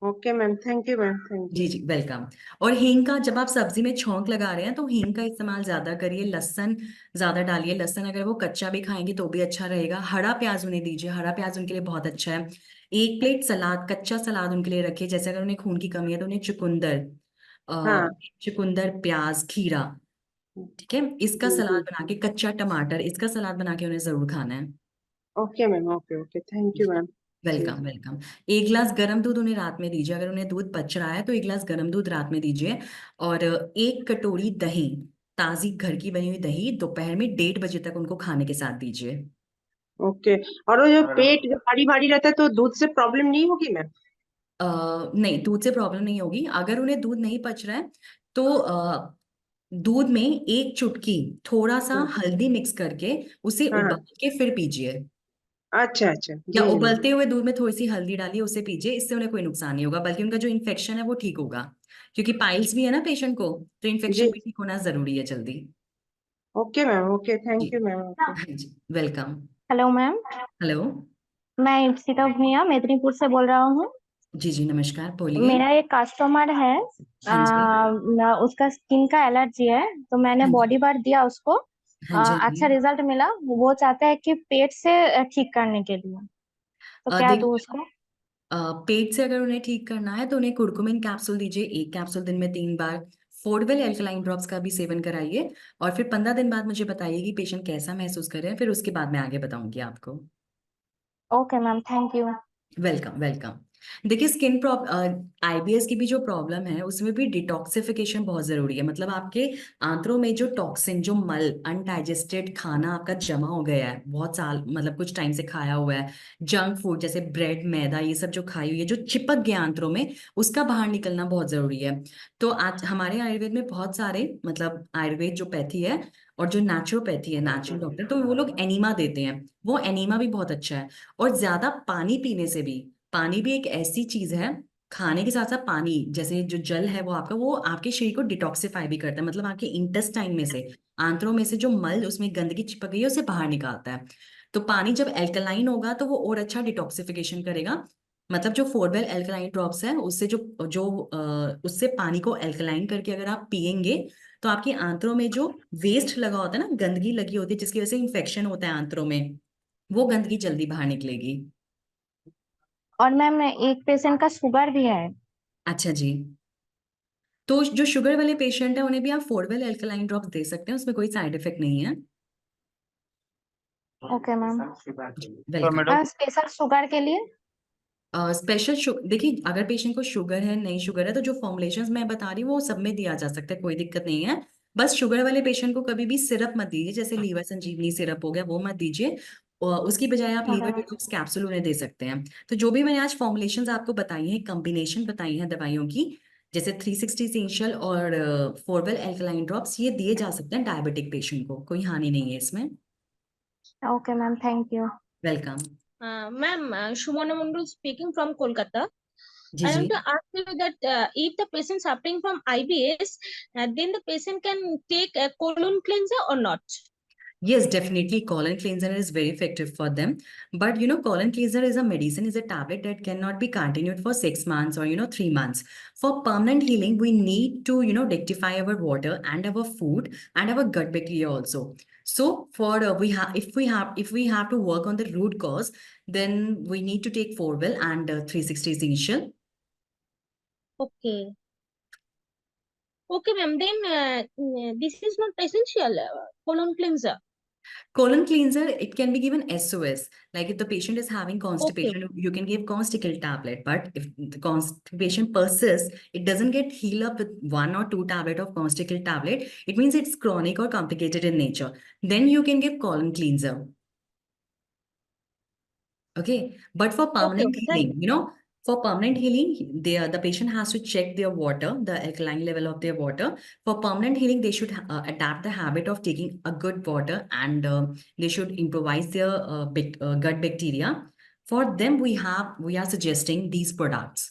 Okay ma'am, thank you ma'am, thank जी यू। जी वेलकम। और हींग का, जब आप सब्जी में छौंक लगा रहे हैं तो हींग का इस्तेमाल ज्यादा करिए। लहसुन ज्यादा डालिए, लहसुन अगर वो कच्चा भी खाएंगे तो भी अच्छा रहेगा। हरा प्याज उन्हें दीजिए, हरा प्याज उनके लिए बहुत अच्छा है। 1 प्लेट सलाद, कच्चा सलाद उनके लिए रखिए, जैसे अगर उन्हें खून की कमी है तो उन्हें चुकंदर, हाँ चुकंदर, प्याज, खीरा, ठीक है, इसका जी सलाद जी। बना के, कच्चा टमाटर, इसका सलाद बना के उन्हें जरूर खाना है। Okay ma'am, okay okay, thank you ma'am. जी वेलकम वेलकम। 1 गिलास गर्म दूध उन्हें रात में दीजिए, अगर उन्हें दूध पच रहा है तो 1 गिलास गर्म दूध रात में दीजिए। और 1 कटोरी दही, ताजी घर की बनी हुई दही, दोपहर में 1:30 बजे तक उनको खाने के साथ दीजिए। ओके। और वो जो पेट जो भारी भारी रहता है, तो दूध से प्रॉब्लम नहीं होगी मैम? नहीं, दूध से प्रॉब्लम नहीं होगी। अगर उन्हें दूध नहीं पच रहा है तो दूध में 1 चुटकी थोड़ा सा हाँ हल्दी मिक्स करके उसे हाँ हाँ। उबाल के फिर पीजिए। अच्छा अच्छा, या जी जी। उबलते हुए दूध में थोड़ी सी हल्दी डालिए, उसे पीजिए, इससे उन्हें कोई नुकसान नहीं होगा, बल्कि उनका जो इन्फेक्शन है वो ठीक होगा। क्योंकि पाइल्स भी है ना पेशेंट को, तो जी, इन्फेक्शन भी ठीक होना जरूरी है जल्दी। ओके मैम, ओके, जी, थैंक यू मैम, ओके। हाँ जी, वेलकम। Hello ma'am. हेलो। मैं इप्सिता भूया मेदिनीपुर से बोल रहा हूँ। जी जी नमस्कार, बोलिए। मेरा एक कस्टमर है, हाँ जी, उसका स्किन का एलर्जी है, तो मैंने हाँ जी, बॉडी बार दिया उसको। हाँ जी, हाँ अच्छा जी। रिजल्ट मिला। वो चाहता है कि पेट से ठीक करने के लिए, तो क्या दूँ देखिए, उसको? पेट से अगर उन्हें ठीक करना है तो उन्हें कुर्कुमिन कैप्सूल दीजिए, 1 कैप्सूल दिन में 3 बार। फोर्डवेल एल्कलाइन ड्रॉप्स का भी सेवन कराइए। और फिर 15 दिन बाद मुझे बताइए कि पेशेंट कैसा महसूस कर रहे हैं, फिर उसके बाद मैं आगे बताऊंगी आपको। Okay ma'am, thank you. Welcome welcome. देखिए स्किन आईबीएस की भी जो प्रॉब्लम है उसमें भी डिटॉक्सिफिकेशन बहुत जरूरी है। मतलब आपके आंतों में जो टॉक्सिन, जो मल, अनडाइजेस्टेड खाना आपका जमा हो गया है बहुत साल, मतलब कुछ टाइम से खाया हुआ है, जंक फूड जैसे ब्रेड, मैदा, ये सब जो खाई हुई है, जो चिपक गया आंतों में, उसका बाहर निकलना बहुत जरूरी है। तो आज हमारे आयुर्वेद में बहुत सारे, मतलब आयुर्वेद जो पैथी है और जो नेचुरोपैथी है, नेचुरल डॉक्टर, तो वो लोग एनीमा देते हैं, वो एनीमा भी बहुत अच्छा है। और ज्यादा पानी पीने से भी, पानी भी एक ऐसी चीज है, खाने के साथ साथ पानी, जैसे जो जल है वो आपका, वो आपके शरीर को डिटॉक्सिफाई भी करता है, मतलब आपके इंटेस्टाइन में से, आंतों में से जो मल, उसमें गंदगी चिपक गई है, उसे बाहर निकालता है। तो पानी जब एल्कलाइन होगा तो वो और अच्छा डिटॉक्सिफिकेशन करेगा। मतलब जो फोरवेल एल्कलाइन ड्रॉप्स है, उससे जो जो उससे पानी को एल्कलाइन करके अगर आप पिएंगे तो आपकी आंतों में जो वेस्ट लगा होता है ना, गंदगी लगी होती है जिसकी वजह से इंफेक्शन होता है आंतों में, वो गंदगी जल्दी बाहर निकलेगी। और मैम एक पेशेंट का शुगर भी है। अच्छा जी, तो जो शुगर वाले पेशेंट है उन्हें भी आप फोरवेल एल्कलाइन ड्रॉप्स दे सकते हैं, उसमें कोई साइड इफेक्ट नहीं है। Okay ma'am. Welcome. Madam special sugar के लिए? स्पेशल शुगर, देखिए अगर पेशेंट को शुगर है, नहीं शुगर है, तो जो फॉर्मुलेशंस मैं बता रही हूँ वो सब में दिया जा सकता है, कोई दिक्कत नहीं है। बस शुगर वाले पेशेंट को कभी भी सिरप मत दीजिए, जैसे लीवर संजीवनी सिरप हो गया वो मत दीजिए, और उसकी बजाय आप लीवर ओके। डिटॉक्स कैप्सूल उन्हें दे सकते हैं। तो जो भी मैंने आज फॉर्मुलेशंस आपको बताई हैं, कॉम्बिनेशन बताई हैं दवाइयों की, जैसे 360 एसेंशियल और फोरवेल एल्कलाइन ड्रॉप्स, ये दिए जा सकते हैं डायबिटिक पेशेंट को, कोई हानि नहीं है इसमें। Okay ma'am, thank you. Welcome. Ma'am, Shumana Mundul speaking from Kolkata. जी I जी। want to ask you that if the patient suffering from IBS, then the patient can take a colon cleanser or not? Yes, definitely. Colon cleanser is very effective for them. But colon cleanser is a medicine, is a tablet that cannot be continued for 6 months or 3 months. For permanent healing, we need to rectify our water and our food and our gut bacteria also. So for if we have to work on the root cause, then we need to take Forwell and 360 essential. Okay. Okay, ma'am. Then this is not essential colon cleanser. Colon cleanser, it can be given SOS. Like if the patient is having Okay. constipation, you can give Constical tablet. But if the constipation persists, it doesn't get healed up with 1 or 2 tablet of Constical tablet. It means it's chronic or complicated in nature. Then you can give colon cleanser. Okay. But for permanent Okay. Thank healing, for permanent healing, the patient has to check their water, the alkaline level of their water. For permanent healing, they should adapt the habit of taking a good water, and they should improvise their gut bacteria. For them, we are suggesting these products.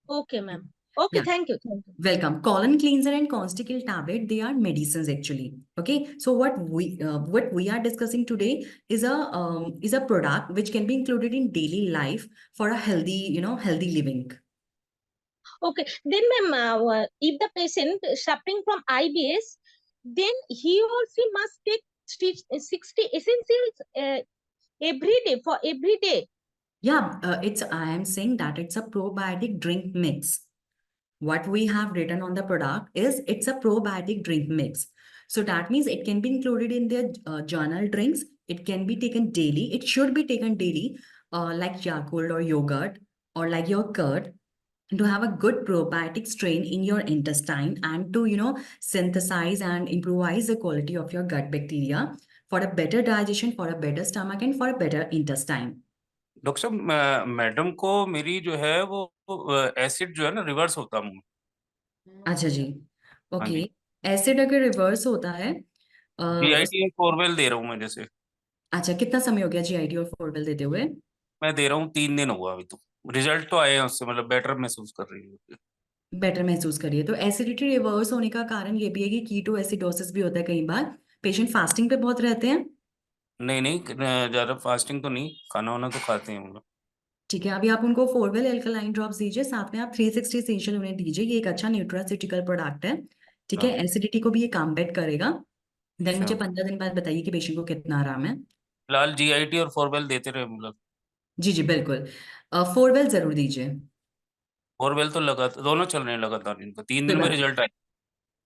Okay, ma'am. Okay, Yeah. thank you. Thank you. Welcome. Colon cleanser and Constical tablet, they are medicines actually. Okay. So what we are discussing today is a product which can be included in daily life for a healthy, healthy living. Okay. Then, ma'am, if the patient is suffering from IBS, then he or she must take 60 essentials every day for every day. Yeah, I am saying that it's a probiotic drink mix. What we have written on the product is it's a probiotic drink mix. So that means it can be included in their journal drinks. It can be taken daily. It should be taken daily, like Yakult or yogurt or like your curd, to have a good probiotic strain in your intestine and to, synthesize and improvise the quality of your gut bacteria for a better digestion, for a better stomach, and for a better intestine. Doctor साहब, madam को मेरी जो है वो acid जो है ना reverse होता मुंह में। अच्छा जी, हाँ ओके। जी, एसिड अगर रिवर्स होता है जीआईटी और फोरवेल दे रहा हूँ मैं जैसे। अच्छा, कितना समय हो गया जीआईटी और फोरवेल देते हुए? मैं दे रहा हूँ 3 दिन हुआ अभी तो। रिजल्ट तो आए हैं उससे, मतलब बेटर महसूस कर रही है। बेटर महसूस करिए। तो एसिडिटी रिवर्स होने का कारण ये भी है कि कीटो एसिडोसिस भी होता है कई बार। पेशेंट फास्टिंग पे बहुत रहते हैं। नहीं नहीं, ज्यादा फास्टिंग तो नहीं, खाना वाना तो खाते हैं हम लोग। ठीक है, अभी आप उनको फोरवेल एल्कलाइन ड्रॉप्स दीजिए, साथ में आप 360 एसेंशियल उन्हें दीजिए। ये एक अच्छा न्यूट्रास्यूटिकल प्रोडक्ट है। ठीक है, हाँ, एसिडिटी को भी ये कॉम्बैट करेगा। देन अच्छा। मुझे 15 दिन बाद बताइए कि पेशेंट को कितना आराम है। फिलहाल जीआईटी और फोरवेल देते रहे मतलब। जी जी बिल्कुल, फोरवेल जरूर दीजिए। फोरवेल तो लगातार दोनों चल रहे हैं लगातार, इनका 3 दिन कोई में बात रिजल्ट आए।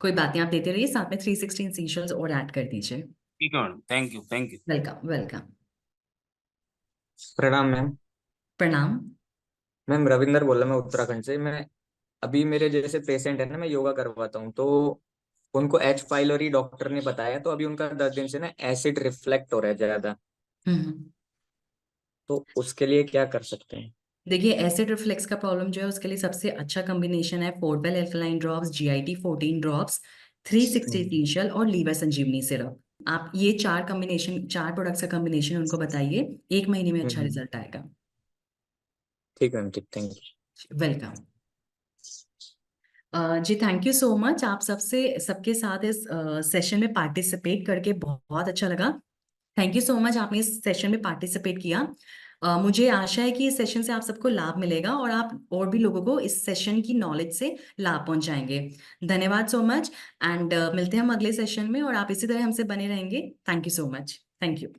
कोई बात नहीं, आप देते रहिए, साथ में 360 एसेंशियल्स और ऐड कर दीजिए। ठीक है madam, thank you thank you. Welcome welcome. प्रणाम मैम। प्रणाम। मैम रविंदर बोल रहा, मैं उत्तराखंड से। मैं अभी मेरे जैसे पेशेंट है ना, मैं योगा करवाता हूँ, तो उनको एच पाइलोरी डॉक्टर ने बताया, तो अभी उनका 10 दिन से ना एसिड रिफ्लेक्ट हो रहा है ज्यादा, हम्म। तो उसके लिए क्या कर सकते हैं? देखिए, एसिड रिफ्लेक्स का प्रॉब्लम जो है उसके लिए सबसे अच्छा कॉम्बिनेशन है फोरवेल alkaline drops, GIT 14 drops, 360 essential और लीवर संजीवनी सिरप। आप ये चार प्रोडक्ट्स का कॉम्बिनेशन उनको बताइए, 1 महीने में अच्छा रिजल्ट आएगा। ठीक है मैम, ठीक, थैंक यू। वेलकम। जी थैंक यू सो मच। आप सबके साथ इस सेशन में पार्टिसिपेट करके बहुत अच्छा लगा। थैंक यू सो मच, आपने इस सेशन में पार्टिसिपेट किया। मुझे आशा है कि इस सेशन से आप सबको लाभ मिलेगा और आप और भी लोगों को इस सेशन की नॉलेज से लाभ पहुंचाएंगे। धन्यवाद सो मच, एंड मिलते हैं हम अगले सेशन में, और आप इसी तरह हमसे बने रहेंगे। Thank you so much. Thank you.